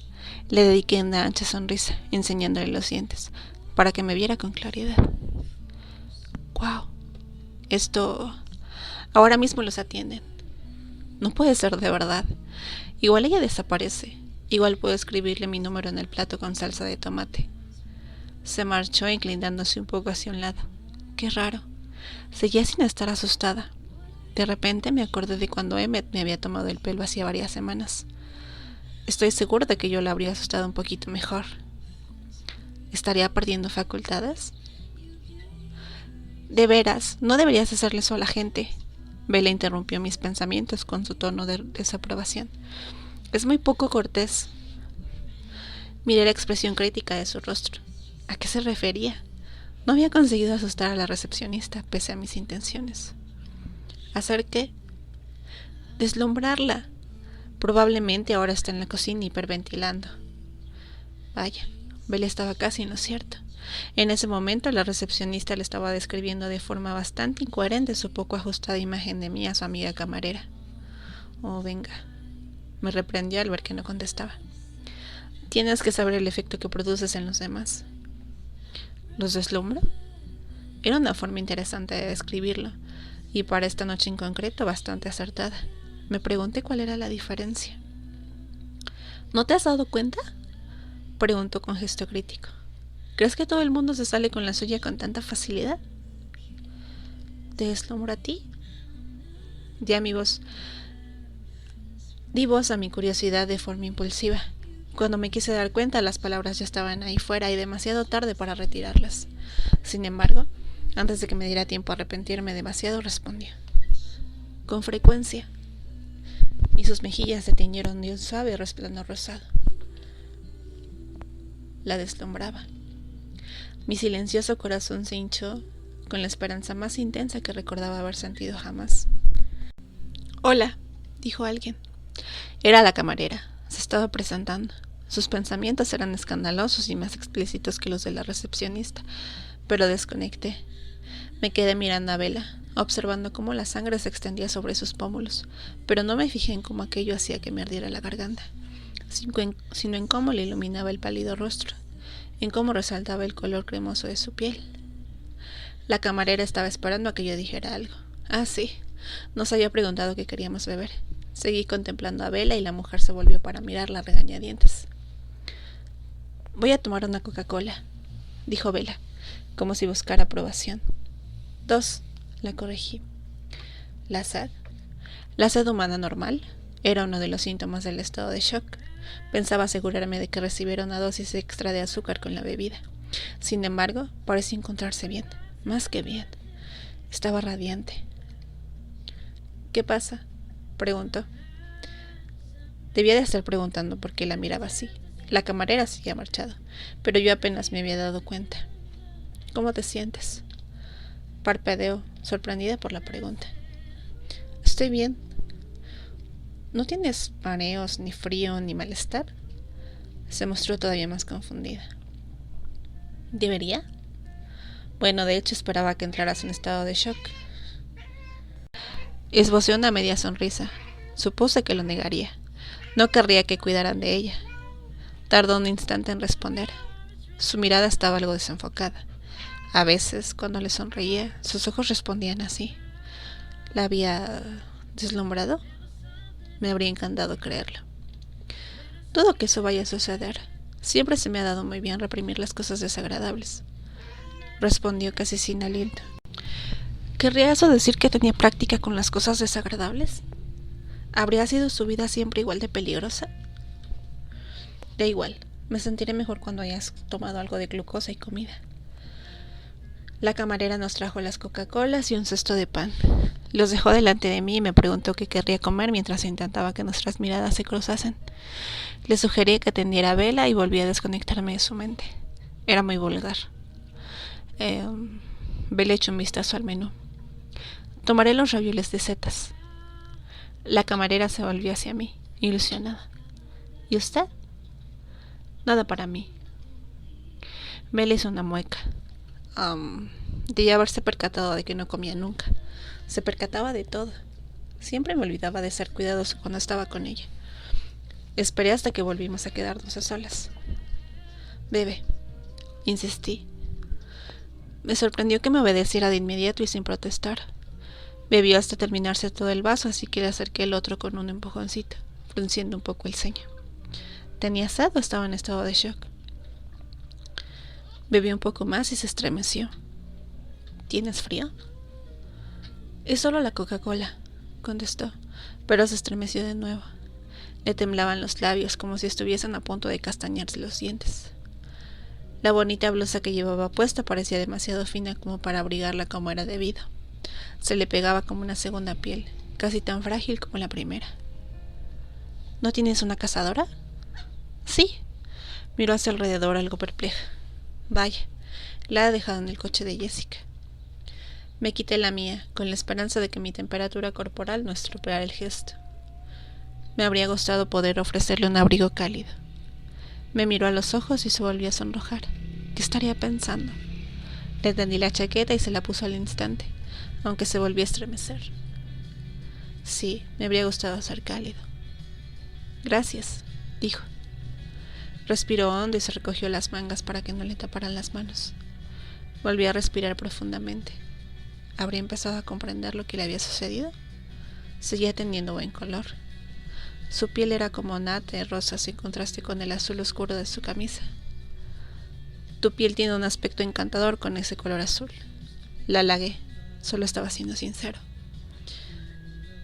le dediqué una ancha sonrisa, enseñándole los dientes, para que me viera con claridad. ¡Guau! Esto... Ahora mismo los atienden. No puede ser de verdad. Igual ella desaparece. Igual puedo escribirle mi número en el plato con salsa de tomate. Se marchó inclinándose un poco hacia un lado. Qué raro. Seguía sin estar asustada. De repente me acordé de cuando Emmett me había tomado el pelo hacía varias semanas. Estoy segura de que yo la habría asustado un poquito mejor. ¿Estaría perdiendo facultades? De veras, no deberías hacerle eso a la gente. Bella interrumpió mis pensamientos con su tono de desaprobación. Es muy poco cortés. Miré la expresión crítica de su rostro. ¿A qué se refería? No había conseguido asustar a la recepcionista, pese a mis intenciones. ¿Hacer qué? Deslumbrarla. Probablemente ahora está en la cocina hiperventilando. Vaya, Bella estaba casi en lo cierto. En ese momento la recepcionista le estaba describiendo de forma bastante incoherente su poco ajustada imagen de mí a su amiga camarera. Oh, venga, me reprendió al ver que no contestaba. Tienes que saber el efecto que produces en los demás. ¿Los deslumbro? Era una forma interesante de describirlo, y para esta noche en concreto bastante acertada. Me pregunté cuál era la diferencia. ¿No te has dado cuenta?, preguntó con gesto crítico. ¿Crees que todo el mundo se sale con la suya con tanta facilidad? ¿Te deslumbro a ti? Di voz a mi curiosidad de forma impulsiva. Cuando me quise dar cuenta, las palabras ya estaban ahí fuera y demasiado tarde para retirarlas. Sin embargo, antes de que me diera tiempo a arrepentirme demasiado, respondió. Con frecuencia. Y sus mejillas se tiñeron de un suave resplandor rosado. La deslumbraba. Mi silencioso corazón se hinchó con la esperanza más intensa que recordaba haber sentido jamás. «Hola», dijo alguien. Era la camarera. Se estaba presentando. Sus pensamientos eran escandalosos y más explícitos que los de la recepcionista, pero desconecté. Me quedé mirando a Bella, observando cómo la sangre se extendía sobre sus pómulos, pero no me fijé en cómo aquello hacía que me ardiera la garganta, sino en cómo le iluminaba el pálido rostro, en cómo resaltaba el color cremoso de su piel. La camarera estaba esperando a que yo dijera algo. Ah, sí, nos había preguntado qué queríamos beber. Seguí contemplando a Bella y la mujer se volvió para mirarla a regañadientes. «Voy a tomar una Coca-Cola», dijo Bella, como si buscara aprobación. «2», la corregí. ¿La sed? ¿La sed humana normal? Era uno de los síntomas del estado de shock. Pensaba asegurarme de que recibiera una dosis extra de azúcar con la bebida. Sin embargo, parecía encontrarse bien, más que bien. Estaba radiante. «¿Qué pasa?», preguntó. Debía de estar preguntando por qué la miraba así. La camarera se había marchado, pero yo apenas me había dado cuenta. «¿Cómo te sientes?», parpadeó, sorprendida por la pregunta. «Estoy bien». «¿No tienes mareos, ni frío, ni malestar?». Se mostró todavía más confundida. ¿Debería? Bueno, de hecho esperaba que entraras en estado de shock. Esbocé una media sonrisa. Supuse que lo negaría. No querría que cuidaran de ella. Tardó un instante en responder. Su mirada estaba algo desenfocada. A veces, cuando le sonreía, sus ojos respondían así. ¿La había deslumbrado? Me habría encantado creerlo. Dudo que eso vaya a suceder. Siempre se me ha dado muy bien reprimir las cosas desagradables, respondió casi sin aliento. ¿Querría eso decir que tenía práctica con las cosas desagradables? ¿Habría sido su vida siempre igual de peligrosa? Da igual, me sentiré mejor cuando hayas tomado algo de glucosa y comida. La camarera nos trajo las Coca-Colas y un cesto de pan. Los dejó delante de mí y me preguntó qué querría comer mientras intentaba que nuestras miradas se cruzasen. Le sugerí que atendiera a Bella y volví a desconectarme de su mente. Era muy vulgar. Bella echó un vistazo al menú. «Tomaré los ravioles de setas». La camarera se volvió hacia mí, ilusionada. «¿Y usted?». «Nada para mí». Bella hizo una mueca. Debía haberse percatado de que no comía nunca. Se percataba de todo. Siempre me olvidaba de ser cuidadoso cuando estaba con ella. Esperé hasta que volvimos a quedarnos a solas. «Bebe», insistí. Me sorprendió que me obedeciera de inmediato y sin protestar. Bebió hasta terminarse todo el vaso, así que le acerqué el otro con un empujoncito, frunciendo un poco el ceño. ¿Tenía sed o estaba en estado de shock? Bebió un poco más y se estremeció. ¿Tienes frío? «Es solo la Coca-Cola», contestó, pero se estremeció de nuevo. Le temblaban los labios como si estuviesen a punto de castañarse los dientes. La bonita blusa que llevaba puesta parecía demasiado fina como para abrigarla como era debido. Se le pegaba como una segunda piel, casi tan frágil como la primera. «¿No tienes una cazadora?» «Sí». Miró hacia alrededor algo perpleja. «Vaya, la ha dejado en el coche de Jessica». Me quité la mía, con la esperanza de que mi temperatura corporal no estropeara el gesto. Me habría gustado poder ofrecerle un abrigo cálido. Me miró a los ojos y se volvió a sonrojar. ¿Qué estaría pensando? Le tendí la chaqueta y se la puso al instante, aunque se volvió a estremecer. Sí, me habría gustado ser cálido. «Gracias», dijo. Respiró hondo y se recogió las mangas para que no le taparan las manos. Volvió a respirar profundamente. ¿Habría empezado a comprender lo que le había sucedido? Seguía teniendo buen color. Su piel era como nata rosa en contraste con el azul oscuro de su camisa. «Tu piel tiene un aspecto encantador con ese color azul». La halagué, solo estaba siendo sincero.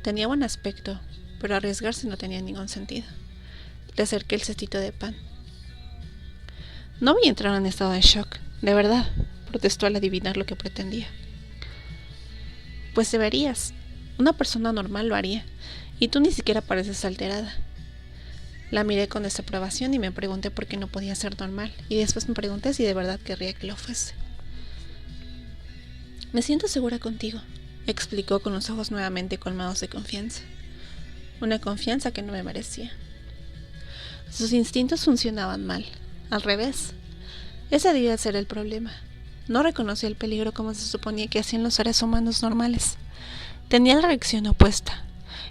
Tenía buen aspecto, pero arriesgarse no tenía ningún sentido. Le acerqué el cestito de pan. «No voy a entrar en estado de shock, de verdad», protestó al adivinar lo que pretendía. «Pues deberías. Una persona normal lo haría, y tú ni siquiera pareces alterada». La miré con desaprobación y me pregunté por qué no podía ser normal, y después me pregunté si de verdad querría que lo fuese. Me siento segura contigo, explicó con los ojos nuevamente colmados de confianza. Una confianza que no me merecía. Sus instintos funcionaban mal. Al revés. Ese debía ser el problema. No reconocía el peligro como se suponía que hacían los seres humanos normales. Tenía la reacción opuesta.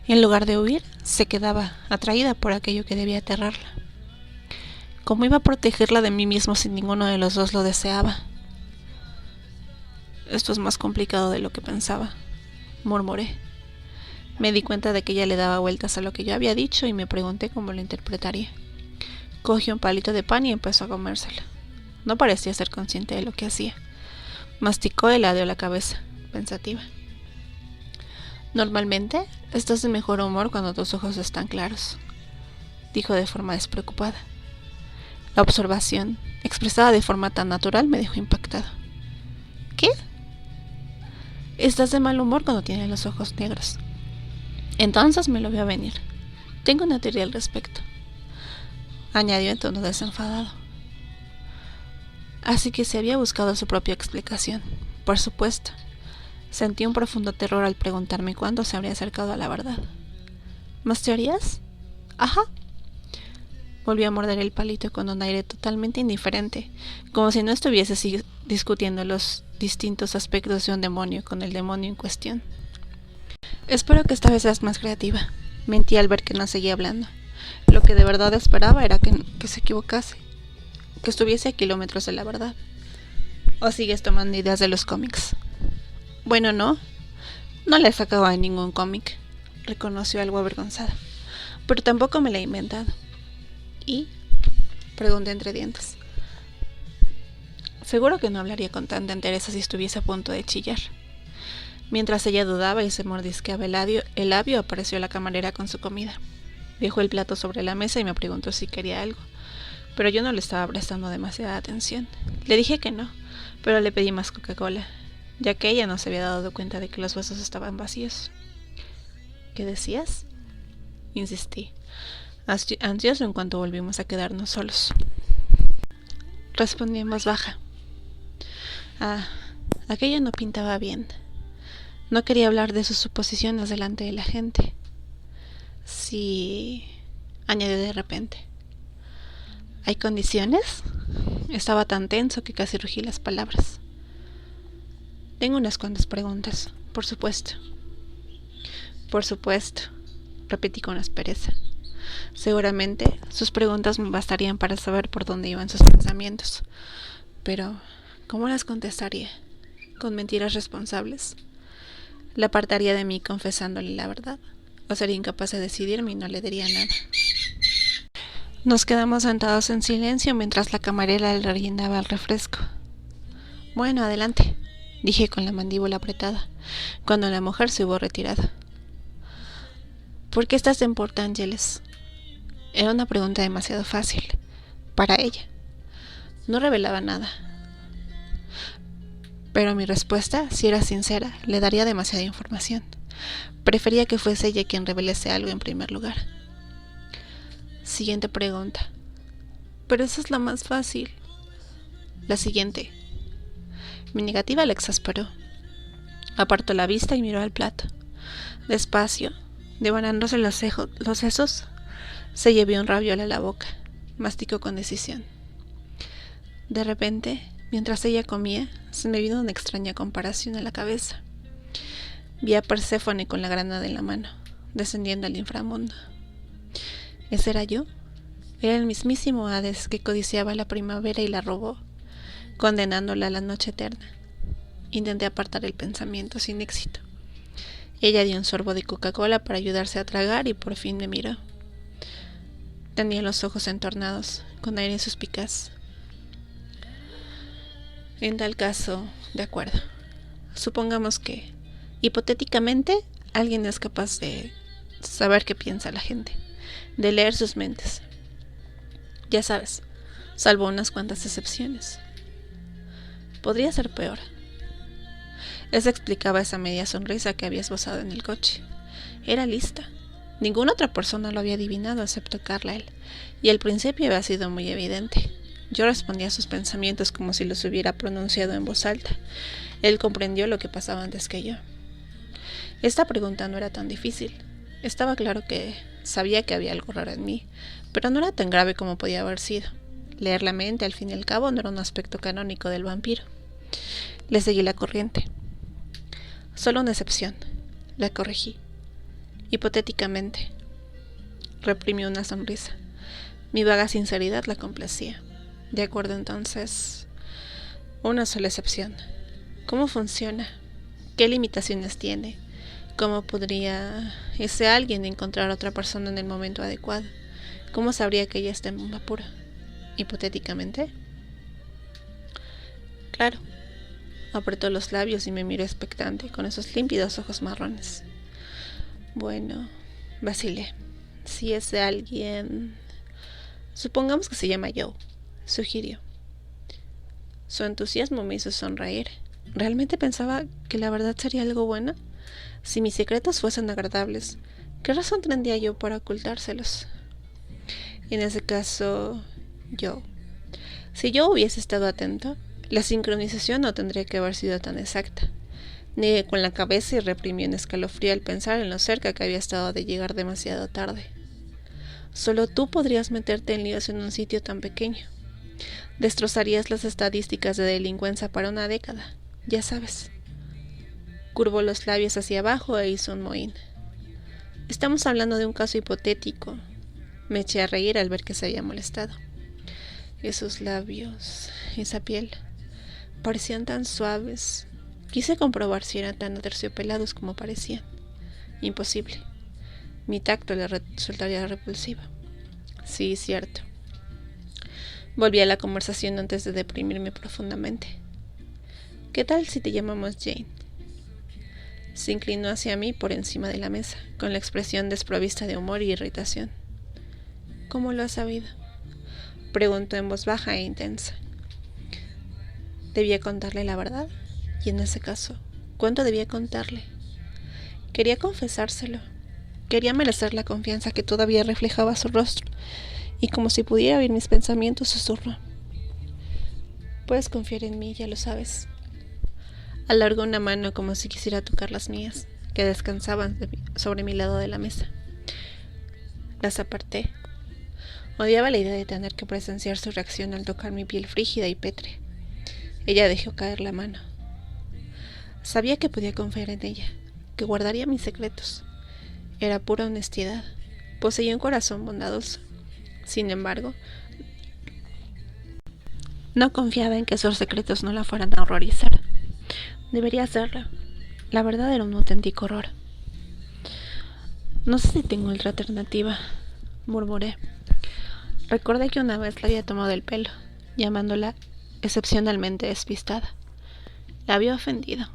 Y en lugar de huir, se quedaba atraída por aquello que debía aterrarla. ¿Cómo iba a protegerla de mí mismo si ninguno de los dos lo deseaba? Esto es más complicado de lo que pensaba, murmuré. Me di cuenta de que ella le daba vueltas a lo que yo había dicho y me pregunté cómo lo interpretaría. Cogió un palito de pan y empezó a comérselo. No parecía ser consciente de lo que hacía. Masticó y ladeó la cabeza, pensativa. Normalmente, estás de mejor humor cuando tus ojos están claros, dijo de forma despreocupada. La observación, expresada de forma tan natural, me dejó impactado. ¿Qué? Estás de mal humor cuando tienes los ojos negros. Entonces me lo vio venir. Tengo una teoría al respecto, añadió en tono desenfadado. Así que se había buscado su propia explicación. Por supuesto. Sentí un profundo terror al preguntarme cuándo se habría acercado a la verdad. ¿Más teorías? Ajá. Volví a morder el palito con un aire totalmente indiferente, como si no estuviese discutiendo los distintos aspectos de un demonio con el demonio en cuestión. Espero que esta vez seas más creativa. Mentí al ver que no seguía hablando. Lo que de verdad esperaba era que se equivocase, que estuviese a kilómetros de la verdad. ¿O sigues tomando ideas de los cómics? Bueno, no la he sacado de ningún cómic, reconoció algo avergonzada. Pero tampoco me la he inventado. ¿Y? Pregunté entre dientes. Seguro que no hablaría con tanta entereza si estuviese a punto de chillar. Mientras ella dudaba y se mordisqueaba el labio, apareció la camarera con su comida. Dejó el plato sobre la mesa y me preguntó si quería algo, pero yo no le estaba prestando demasiada atención. Le dije que no, pero le pedí más Coca-Cola, ya que ella no se había dado cuenta de que los vasos estaban vacíos. ¿Qué decías? Insistí, ansioso en cuanto volvimos a quedarnos solos. Respondí en voz baja. Aquello no pintaba bien. No quería hablar de sus suposiciones delante de la gente. Sí, añadió de repente. ¿Hay condiciones? Estaba tan tenso que casi rugí las palabras. Tengo unas cuantas preguntas, por supuesto. Por supuesto, repetí con aspereza. Seguramente sus preguntas me bastarían para saber por dónde iban sus pensamientos. Pero, ¿cómo las contestaría? ¿Con mentiras responsables? ¿La apartaría de mí confesándole la verdad? ¿O sería incapaz de decidirme y no le diría nada? Nos quedamos sentados en silencio mientras la camarera le rellenaba el refresco. Bueno, adelante, dije con la mandíbula apretada, cuando la mujer se hubo retirado. ¿Por qué estás en Port Angeles? Era una pregunta demasiado fácil, para ella. No revelaba nada. Pero mi respuesta, si era sincera, le daría demasiada información. Prefería que fuese ella quien revelase algo en primer lugar. Siguiente pregunta. Pero esa es la más fácil. La siguiente. Mi negativa le exasperó. Apartó la vista y miró al plato. Despacio, devanándose los sesos, se llevó un raviol a la boca. Masticó con decisión. De repente, mientras ella comía, se me vino una extraña comparación a la cabeza. Vi a Perséfone con la granada en la mano, descendiendo al inframundo. ¿Ese era yo? Era el mismísimo Hades que codiciaba la primavera y la robó, condenándola a la noche eterna. Intenté apartar el pensamiento sin éxito. Ella dio un sorbo de Coca-Cola para ayudarse a tragar y por fin me miró. Tenía los ojos entornados, con aire suspicaz. En tal caso, de acuerdo. Supongamos que, hipotéticamente, alguien es capaz de saber qué piensa la gente, de leer sus mentes. Ya sabes, salvo unas cuantas excepciones. Podría ser peor. Eso explicaba esa media sonrisa que había esbozado en el coche. Era lista. Ninguna otra persona lo había adivinado excepto Carlyle, y al principio había sido muy evidente. Yo respondía a sus pensamientos como si los hubiera pronunciado en voz alta, Él comprendió lo que pasaba antes que yo. Esta pregunta no era tan difícil. Estaba claro que sabía que había algo raro en mí, pero no era tan grave como podía haber sido. Leer la mente, al fin y al cabo, no era un aspecto canónico del vampiro. Le seguí la corriente. Solo una excepción. La corregí. Hipotéticamente. Reprimió una sonrisa. Mi vaga sinceridad la complacía. De acuerdo, entonces. Una sola excepción. ¿Cómo funciona? ¿Qué limitaciones tiene? ¿Cómo podría ese alguien encontrar a otra persona en el momento adecuado? ¿Cómo sabría que ella está en un apuro? Hipotéticamente. Claro. Apretó los labios y me miró expectante, con esos límpidos ojos marrones. Bueno, vacilé. Si ese alguien... Supongamos que se llama Joe, sugirió. Su entusiasmo me hizo sonreír. ¿Realmente pensaba que la verdad sería algo bueno? Si mis secretos fuesen agradables, ¿qué razón tendría yo para ocultárselos? En ese caso, Joe. Si yo hubiese estado atento, la sincronización no tendría que haber sido tan exacta. Negué con la cabeza y reprimí un escalofrío al pensar en lo cerca que había estado de llegar demasiado tarde. Solo tú podrías meterte en líos en un sitio tan pequeño. Destrozarías las estadísticas de delincuencia para una década, ya sabes. Curvó los labios hacia abajo e hizo un mohín. Estamos hablando de un caso hipotético. Me eché a reír al ver que se había molestado. Esos labios, esa piel, parecían tan suaves. Quise comprobar si eran tan aterciopelados como parecían. Imposible. Mi tacto le resultaría repulsivo. Sí, cierto. Volví a la conversación antes de deprimirme profundamente. ¿Qué tal si te llamamos Jane? Se inclinó hacia mí por encima de la mesa, con la expresión desprovista de humor y irritación. ¿Cómo lo has sabido? Preguntó en voz baja e intensa. ¿Debía contarle la verdad? Y en ese caso, ¿cuánto debía contarle? Quería confesárselo. Quería merecer la confianza que todavía reflejaba su rostro, y como si pudiera oír mis pensamientos, susurró. Puedes confiar en mí, ya lo sabes. Alargó una mano como si quisiera tocar las mías, que descansaban sobre mi lado de la mesa. Las aparté. Odiaba la idea de tener que presenciar su reacción al tocar mi piel frígida y pétrea. Ella dejó caer la mano. Sabía que podía confiar en ella, que guardaría mis secretos. Era pura honestidad. Poseía un corazón bondadoso. Sin embargo, no confiaba en que sus secretos no la fueran a horrorizar. Debería hacerlo. La verdad era un auténtico horror. No sé si tengo otra alternativa, murmuré. Recordé que una vez la había tomado el pelo, llamándola excepcionalmente despistada. La había ofendido.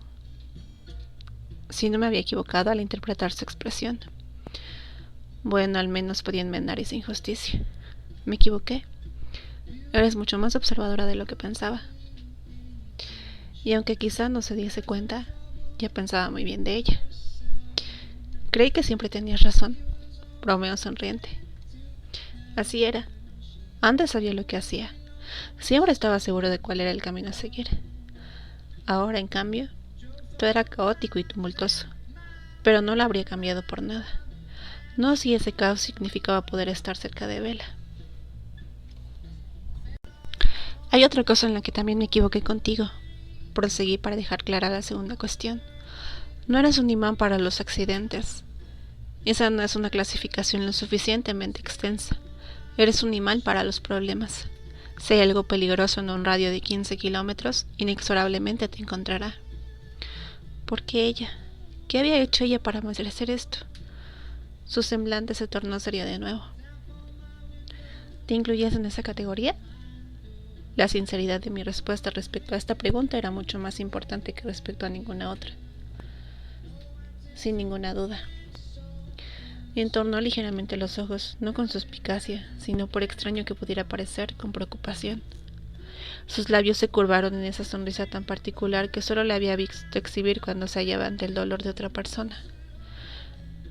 Si no me había equivocado al interpretar su expresión. Bueno, al menos podía enmendar esa injusticia. Me equivoqué. Eres mucho más observadora de lo que pensaba. Y aunque quizá no se diese cuenta, ya pensaba muy bien de ella. Creí que siempre tenías razón, bromeó sonriente. Así era. Antes sabía lo que hacía. Siempre estaba seguro de cuál era el camino a seguir. Ahora, en cambio, todo era caótico y tumultuoso, pero no lo habría cambiado por nada. No si ese caos significaba poder estar cerca de Bella. Hay otra cosa en la que también me equivoqué contigo, proseguí para dejar clara la segunda cuestión. No eres un imán para los accidentes. Esa no es una clasificación lo suficientemente extensa. Eres un imán para los problemas. Si hay algo peligroso en un radio de 15 kilómetros, inexorablemente te encontrará. ¿Por qué ella? ¿Qué había hecho ella para merecer esto? Su semblante se tornó serio de nuevo. ¿Te incluyes en esa categoría? La sinceridad de mi respuesta respecto a esta pregunta era mucho más importante que respecto a ninguna otra. Sin ninguna duda. Entornó ligeramente los ojos, no con suspicacia, sino por extraño que pudiera parecer, con preocupación. Sus labios se curvaron en esa sonrisa tan particular que solo la había visto exhibir cuando se hallaba ante el dolor de otra persona.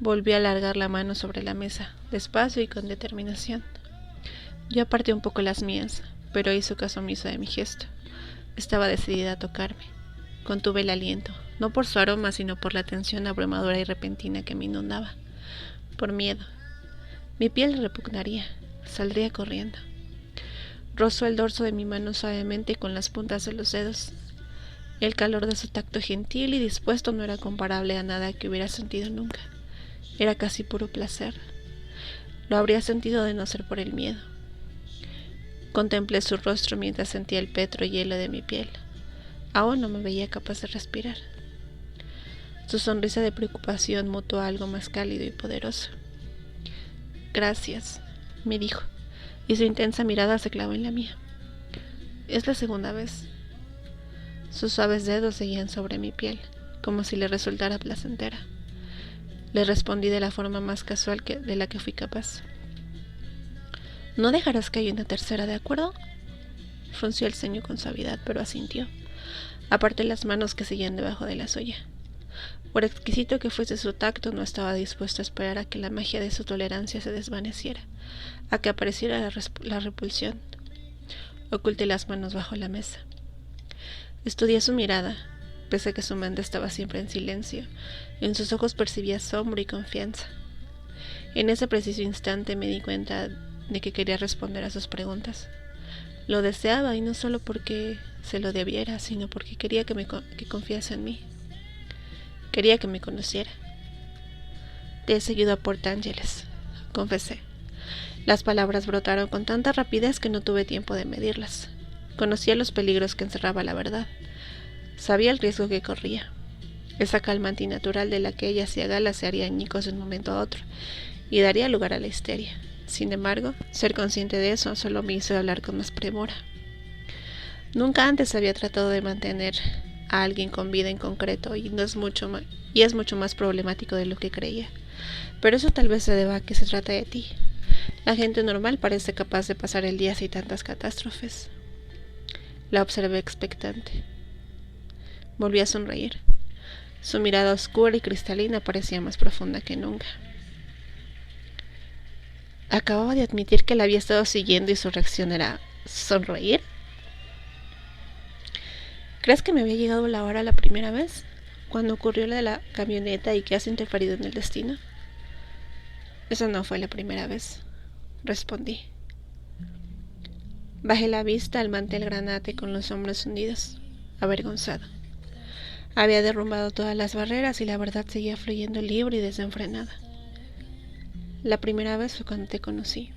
Volvió a alargar la mano sobre la mesa, despacio y con determinación. Yo aparté un poco las mías, pero hizo caso omiso de mi gesto. Estaba decidida a tocarme. Contuve el aliento, no por su aroma, sino por la tensión abrumadora y repentina que me inundaba. Por miedo. Mi piel repugnaría. Saldría corriendo. Rozó el dorso de mi mano suavemente con las puntas de los dedos. El calor de su tacto gentil y dispuesto no era comparable a nada que hubiera sentido nunca. Era casi puro placer. Lo habría sentido de no ser por el miedo. Contemplé su rostro mientras sentía el petro hielo de mi piel. Aún no me veía capaz de respirar. Su sonrisa de preocupación mutó a algo más cálido y poderoso. Gracias, me dijo, y su intensa mirada se clavó en la mía. Es la segunda vez. Sus suaves dedos seguían sobre mi piel, como si le resultara placentera. Le respondí de la forma más casual de la que fui capaz. ¿No dejarás que haya una tercera, de acuerdo? Frunció el ceño con suavidad, pero asintió. Aparté las manos que seguían debajo de la suya. Por exquisito que fuese su tacto, no estaba dispuesto a esperar a que la magia de su tolerancia se desvaneciera, a que apareciera la repulsión. Oculté las manos bajo la mesa. Estudié su mirada, pese a que su mente estaba siempre en silencio. En sus ojos percibía asombro y confianza. En ese preciso instante me di cuenta de que quería responder a sus preguntas. Lo deseaba, y no solo porque se lo debiera, sino porque quería que confiase en mí. Quería que me conociera. Te he seguido a Port Angeles, confesé. Las palabras brotaron con tanta rapidez que no tuve tiempo de medirlas. Conocía los peligros que encerraba la verdad. Sabía el riesgo que corría. Esa calma antinatural de la que ella hacía gala se haría añicos de un momento a otro y daría lugar a la histeria. Sin embargo, ser consciente de eso solo me hizo hablar con más premura. Nunca antes había tratado de mantener a alguien con vida en concreto y es mucho más problemático de lo que creía. Pero eso tal vez se deba a que se trata de ti. La gente normal parece capaz de pasar el día sin tantas catástrofes. La observé expectante. Volví a sonreír. Su mirada oscura y cristalina parecía más profunda que nunca. Acababa de admitir que la había estado siguiendo y su reacción era sonreír. ¿Crees que me había llegado la hora la primera vez? Cuando ocurrió la de la camioneta y que has interferido en el destino. Esa no fue la primera vez, respondí. Bajé la vista al mantel granate con los hombros hundidos, avergonzado. Había derrumbado todas las barreras y la verdad seguía fluyendo libre y desenfrenada. La primera vez fue cuando te conocí.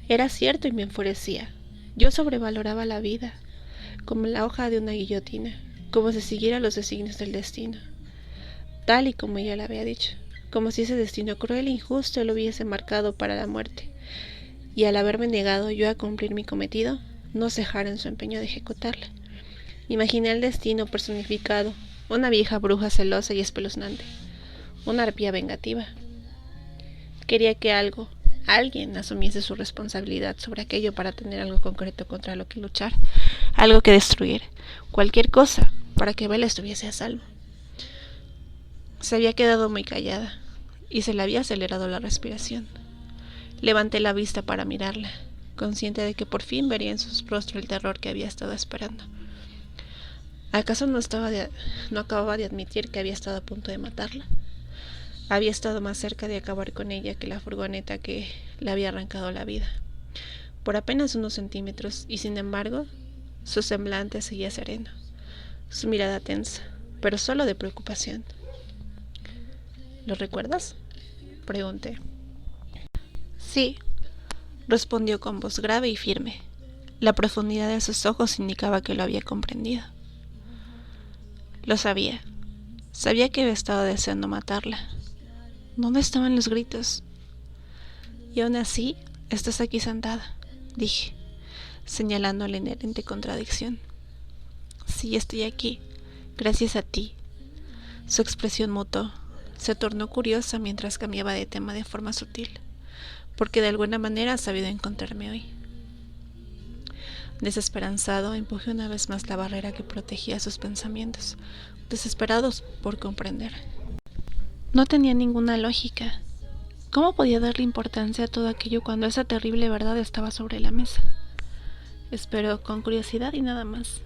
Era cierto y me enfurecía. Yo sobrevaloraba la vida, como la hoja de una guillotina, como si siguiera los designios del destino, tal y como ella le había dicho, como si ese destino cruel e injusto lo hubiese marcado para la muerte, y al haberme negado yo a cumplir mi cometido, no cejara en su empeño de ejecutarla. Imaginé el destino personificado, una vieja bruja celosa y espeluznante, una arpía vengativa. Quería que alguien asumiese su responsabilidad sobre aquello para tener algo concreto contra lo que luchar, algo que destruir, cualquier cosa para que Bella estuviese a salvo. Se había quedado muy callada y se le había acelerado la respiración. Levanté la vista para mirarla, consciente de que por fin vería en su rostro el terror que había estado esperando. ¿Acaso no acababa de admitir que había estado a punto de matarla? Había estado más cerca de acabar con ella que la furgoneta que le había arrancado la vida, por apenas unos centímetros, y sin embargo, su semblante seguía sereno, su mirada tensa, pero solo de preocupación. ¿Lo recuerdas?, pregunté. Sí, respondió con voz grave y firme. La profundidad de sus ojos indicaba que lo había comprendido. Lo sabía. Sabía que había estado deseando matarla. ¿Dónde estaban los gritos? Y aún así, estás aquí sentada, dije, señalando la inherente contradicción. Sí, estoy aquí, gracias a ti. Su expresión mutó, se tornó curiosa mientras cambiaba de tema de forma sutil, porque de alguna manera ha sabido encontrarme hoy. Desesperanzado, empujé una vez más la barrera que protegía sus pensamientos, desesperados por comprender. No tenía ninguna lógica. ¿Cómo podía darle importancia a todo aquello cuando esa terrible verdad estaba sobre la mesa? Esperó con curiosidad y nada más.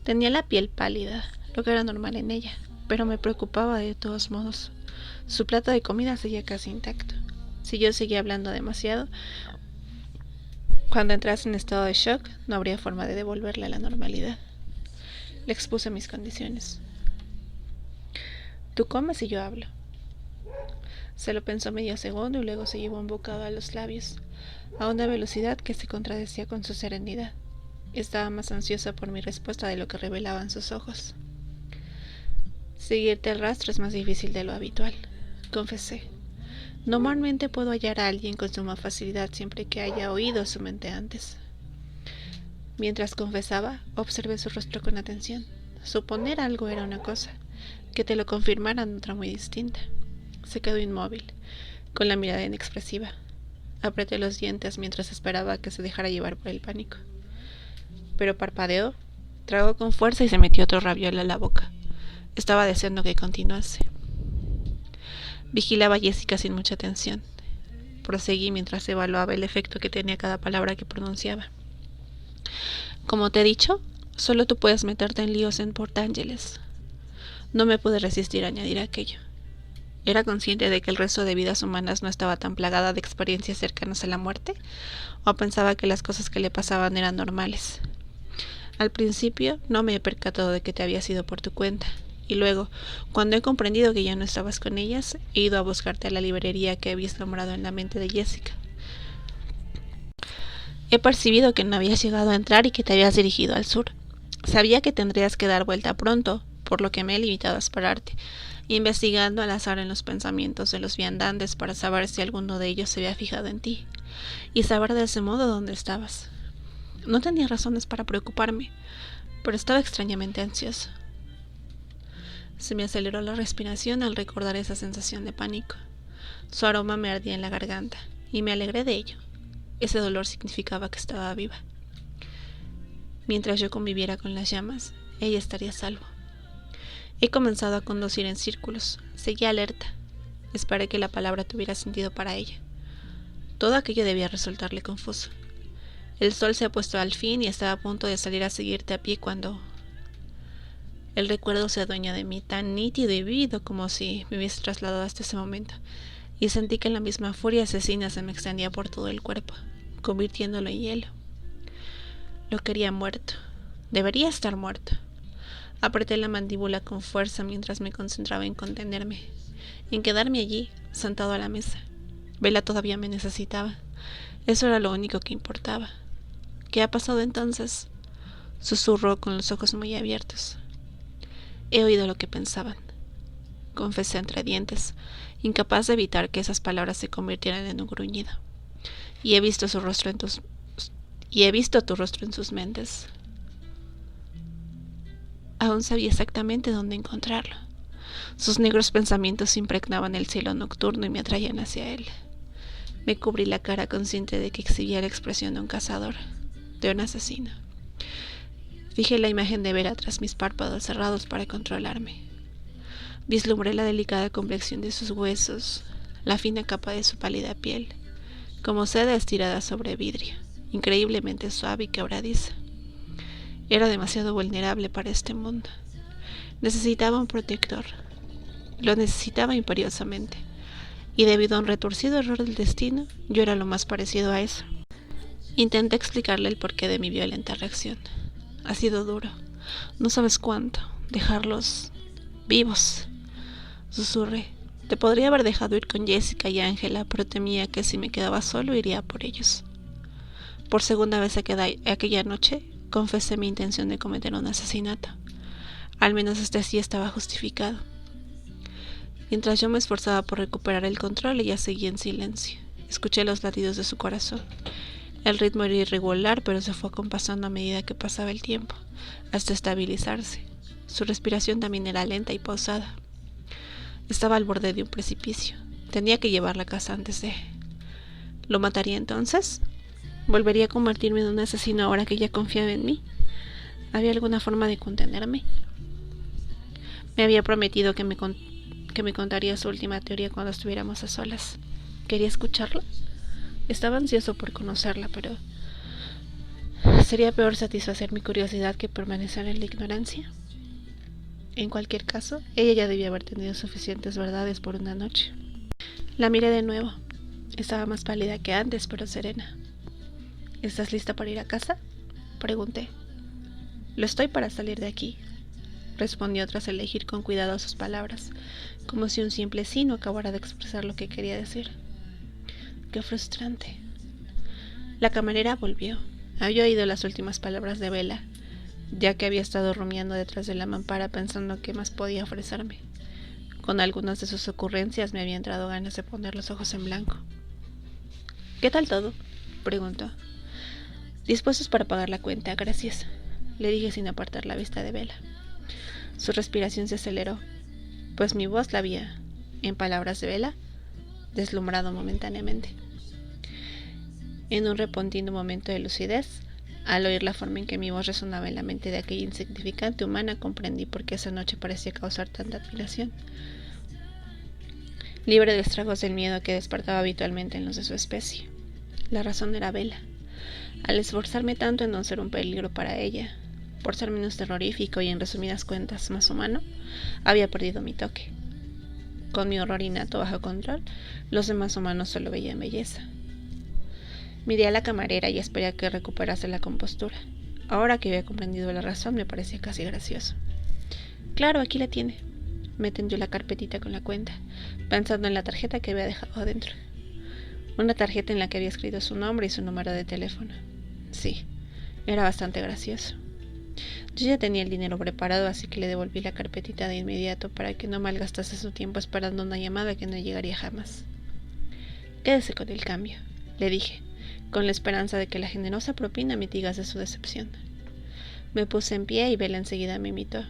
Tenía la piel pálida, lo que era normal en ella, pero me preocupaba de todos modos. Su plato de comida seguía casi intacto. Si yo seguía hablando demasiado, cuando entrase en estado de shock, no habría forma de devolverle a la normalidad. Le expuse mis condiciones. Tú comes y yo hablo. Se lo pensó medio segundo y luego se llevó un bocado a los labios, a una velocidad que se contradecía con su serenidad. Estaba más ansiosa por mi respuesta de lo que revelaban sus ojos. Seguirte el rastro es más difícil de lo habitual, confesé. Normalmente puedo hallar a alguien con suma facilidad siempre que haya oído su mente antes. Mientras confesaba, observé su rostro con atención. Suponer algo era una cosa, que te lo confirmaran otra muy distinta. Se quedó inmóvil, con la mirada inexpresiva. Apreté los dientes mientras esperaba que se dejara llevar por el pánico. Pero parpadeó, tragó con fuerza y se metió otro raviol a la boca. Estaba deseando que continuase. Vigilaba a Jessica sin mucha atención. Proseguí mientras evaluaba el efecto que tenía cada palabra que pronunciaba. Como te he dicho, solo tú puedes meterte en líos en Port Angeles. No me pude resistir a añadir aquello. ¿Era consciente de que el resto de vidas humanas no estaba tan plagada de experiencias cercanas a la muerte? ¿O pensaba que las cosas que le pasaban eran normales? Al principio no me he percatado de que te había sido por tu cuenta. Y luego, cuando he comprendido que ya no estabas con ellas, he ido a buscarte a la librería que habías nombrado en la mente de Jessica. He percibido que no habías llegado a entrar y que te habías dirigido al sur. Sabía que tendrías que dar vuelta pronto, por lo que me he limitado a esperarte, investigando al azar en los pensamientos de los viandantes para saber si alguno de ellos se había fijado en ti, y saber de ese modo dónde estabas. No tenía razones para preocuparme, pero estaba extrañamente ansioso. Se me aceleró la respiración al recordar esa sensación de pánico. Su aroma me ardía en la garganta, y me alegré de ello. Ese dolor significaba que estaba viva. Mientras yo conviviera con las llamas, ella estaría a salvo. He comenzado a conducir en círculos. Seguí alerta. Esperé que la palabra tuviera sentido para ella. Todo aquello debía resultarle confuso. El sol se ha puesto al fin y estaba a punto de salir a seguirte a pie cuando el recuerdo se adueña de mí, tan nítido y vívido como si me hubiese trasladado hasta ese momento, y sentí que la misma furia asesina se me extendía por todo el cuerpo, convirtiéndolo en hielo. Lo quería muerto. Debería estar muerto. Apreté la mandíbula con fuerza mientras me concentraba en contenerme, en quedarme allí, sentado a la mesa. Bella todavía me necesitaba. Eso era lo único que importaba. ¿Qué ha pasado entonces? Susurró con los ojos muy abiertos. He oído lo que pensaban, confesé entre dientes, incapaz de evitar que esas palabras se convirtieran en un gruñido. Y he visto tu rostro en sus mentes. Aún sabía exactamente dónde encontrarlo. Sus negros pensamientos impregnaban el cielo nocturno y me atraían hacia él. Me cubrí la cara consciente de que exhibía la expresión de un cazador, de un asesino. Fijé la imagen de Vera tras mis párpados cerrados para controlarme. Vislumbré la delicada complexión de sus huesos, la fina capa de su pálida piel, como seda estirada sobre vidrio, increíblemente suave y quebradiza. Era demasiado vulnerable para este mundo. Necesitaba un protector. Lo necesitaba imperiosamente. Y debido a un retorcido error del destino, yo era lo más parecido a eso. Intenté explicarle el porqué de mi violenta reacción. Ha sido duro. No sabes cuánto. Dejarlos vivos. Susurré. Te podría haber dejado ir con Jessica y Ángela, pero temía que si me quedaba solo iría por ellos. Por segunda vez aquella noche, confesé mi intención de cometer un asesinato. Al menos este sí estaba justificado. Mientras yo me esforzaba por recuperar el control, ella seguía en silencio. Escuché los latidos de su corazón. El ritmo era irregular, pero se fue acompasando a medida que pasaba el tiempo, hasta estabilizarse. Su respiración también era lenta y pausada. Estaba al borde de un precipicio. Tenía que llevarla a casa antes de... ¿Lo mataría entonces? ¿Volvería a convertirme en un asesino ahora que ella confiaba en mí? ¿Había alguna forma de contenerme? Me había prometido que me contaría su última teoría cuando estuviéramos a solas. ¿Quería escucharla? Estaba ansioso por conocerla, pero ¿Sería peor satisfacer mi curiosidad que permanecer en la ignorancia? En cualquier caso, ella ya debía haber tenido suficientes verdades por una noche. La miré de nuevo. Estaba más pálida que antes, pero serena. ¿Estás lista para ir a casa?, pregunté. Lo estoy para salir de aquí, respondió tras elegir con cuidado sus palabras, como si un simple sí no acabara de expresar lo que quería decir. Qué frustrante. La camarera volvió. Había oído las últimas palabras de Bella, ya que había estado rumiando detrás de la mampara pensando qué más podía ofrecerme. Con algunas de sus ocurrencias me había entrado ganas de poner los ojos en blanco. ¿Qué tal todo?, preguntó. Dispuestos para pagar la cuenta, gracias, le dije sin apartar la vista de Bella. Su respiración se aceleró, pues mi voz la había, en palabras de Bella, deslumbrado momentáneamente. En un repentino momento de lucidez, al oír la forma en que mi voz resonaba en la mente de aquella insignificante humana, comprendí por qué esa noche parecía causar tanta admiración. Libre de estragos del miedo que despertaba habitualmente en los de su especie. La razón era Bella. Al esforzarme tanto en no ser un peligro para ella, por ser menos terrorífico y en resumidas cuentas más humano, había perdido mi toque. Con mi horror innato bajo control, los demás humanos solo veían belleza. Miré a la camarera y esperé a que recuperase la compostura. Ahora que había comprendido la razón, me parecía casi gracioso. Claro, aquí la tiene. Me tendió la carpetita con la cuenta, pensando en la tarjeta que había dejado adentro. Una tarjeta en la que había escrito su nombre y su número de teléfono. Sí, era bastante gracioso. Yo ya tenía el dinero preparado, así que le devolví la carpetita de inmediato para que no malgastase su tiempo esperando una llamada que no llegaría jamás. Quédese con el cambio, le dije, con la esperanza de que la generosa propina mitigase su decepción. Me puse en pie y Bella enseguida me imitó.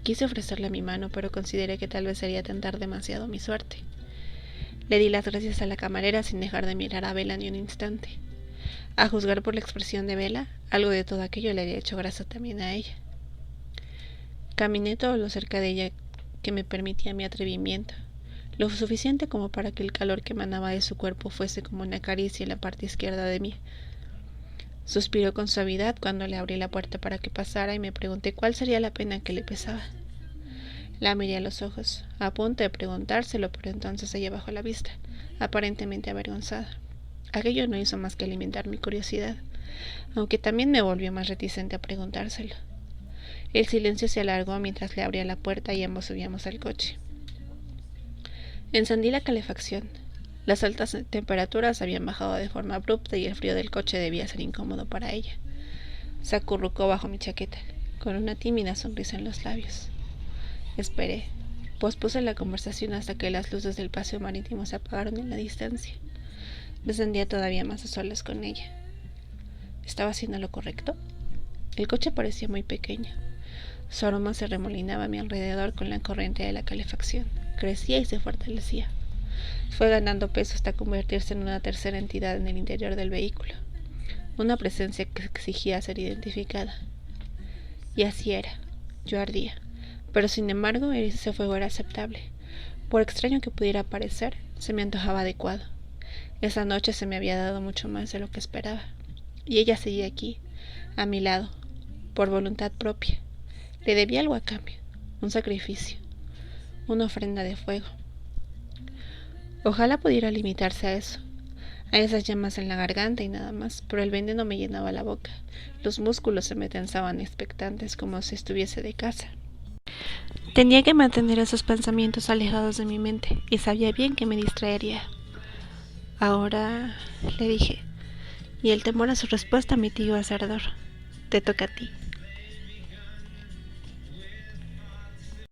Quise ofrecerle mi mano, pero consideré que tal vez sería tentar demasiado mi suerte. Le di las gracias a la camarera sin dejar de mirar a Bella ni un instante. A juzgar por la expresión de Bella, algo de todo aquello le había hecho gracia también a ella. Caminé todo lo cerca de ella que me permitía mi atrevimiento, lo suficiente como para que el calor que emanaba de su cuerpo fuese como una caricia en la parte izquierda de mí. Suspiró con suavidad cuando le abrí la puerta para que pasara y me pregunté cuál sería la pena que le pesaba. La miré a los ojos, a punto de preguntárselo, pero entonces ella bajó la vista, aparentemente avergonzada. Aquello no hizo más que alimentar mi curiosidad, aunque también me volvió más reticente a preguntárselo. El silencio se alargó mientras le abría la puerta y ambos subíamos al coche. Encendí la calefacción. Las altas temperaturas habían bajado de forma abrupta y el frío del coche debía ser incómodo para ella. Se acurrucó bajo mi chaqueta, con una tímida sonrisa en los labios. Esperé. Pospuse la conversación hasta que las luces del paseo marítimo se apagaron en la distancia. Me sentía todavía más a solas con ella. ¿Estaba haciendo lo correcto? El coche parecía muy pequeño. Su aroma se remolinaba a mi alrededor con la corriente de la calefacción. Crecía y se fortalecía. Fue ganando peso hasta convertirse en una tercera entidad en el interior del vehículo. Una presencia que exigía ser identificada. Y así era. Yo ardía. Pero sin embargo, ese fuego era aceptable. Por extraño que pudiera parecer, se me antojaba adecuado. Esa noche se me había dado mucho más de lo que esperaba. Y ella seguía aquí, a mi lado, por voluntad propia. Le debía algo a cambio, un sacrificio, una ofrenda de fuego. Ojalá pudiera limitarse a eso, a esas llamas en la garganta y nada más, pero el veneno me llenaba la boca. Los músculos se me tensaban expectantes como si estuviese de caza. Tenía que mantener esos pensamientos alejados de mi mente y sabía bien que me distraería. Ahora, le dije, y el temor a su respuesta mitigó ese ardor. Te toca a ti.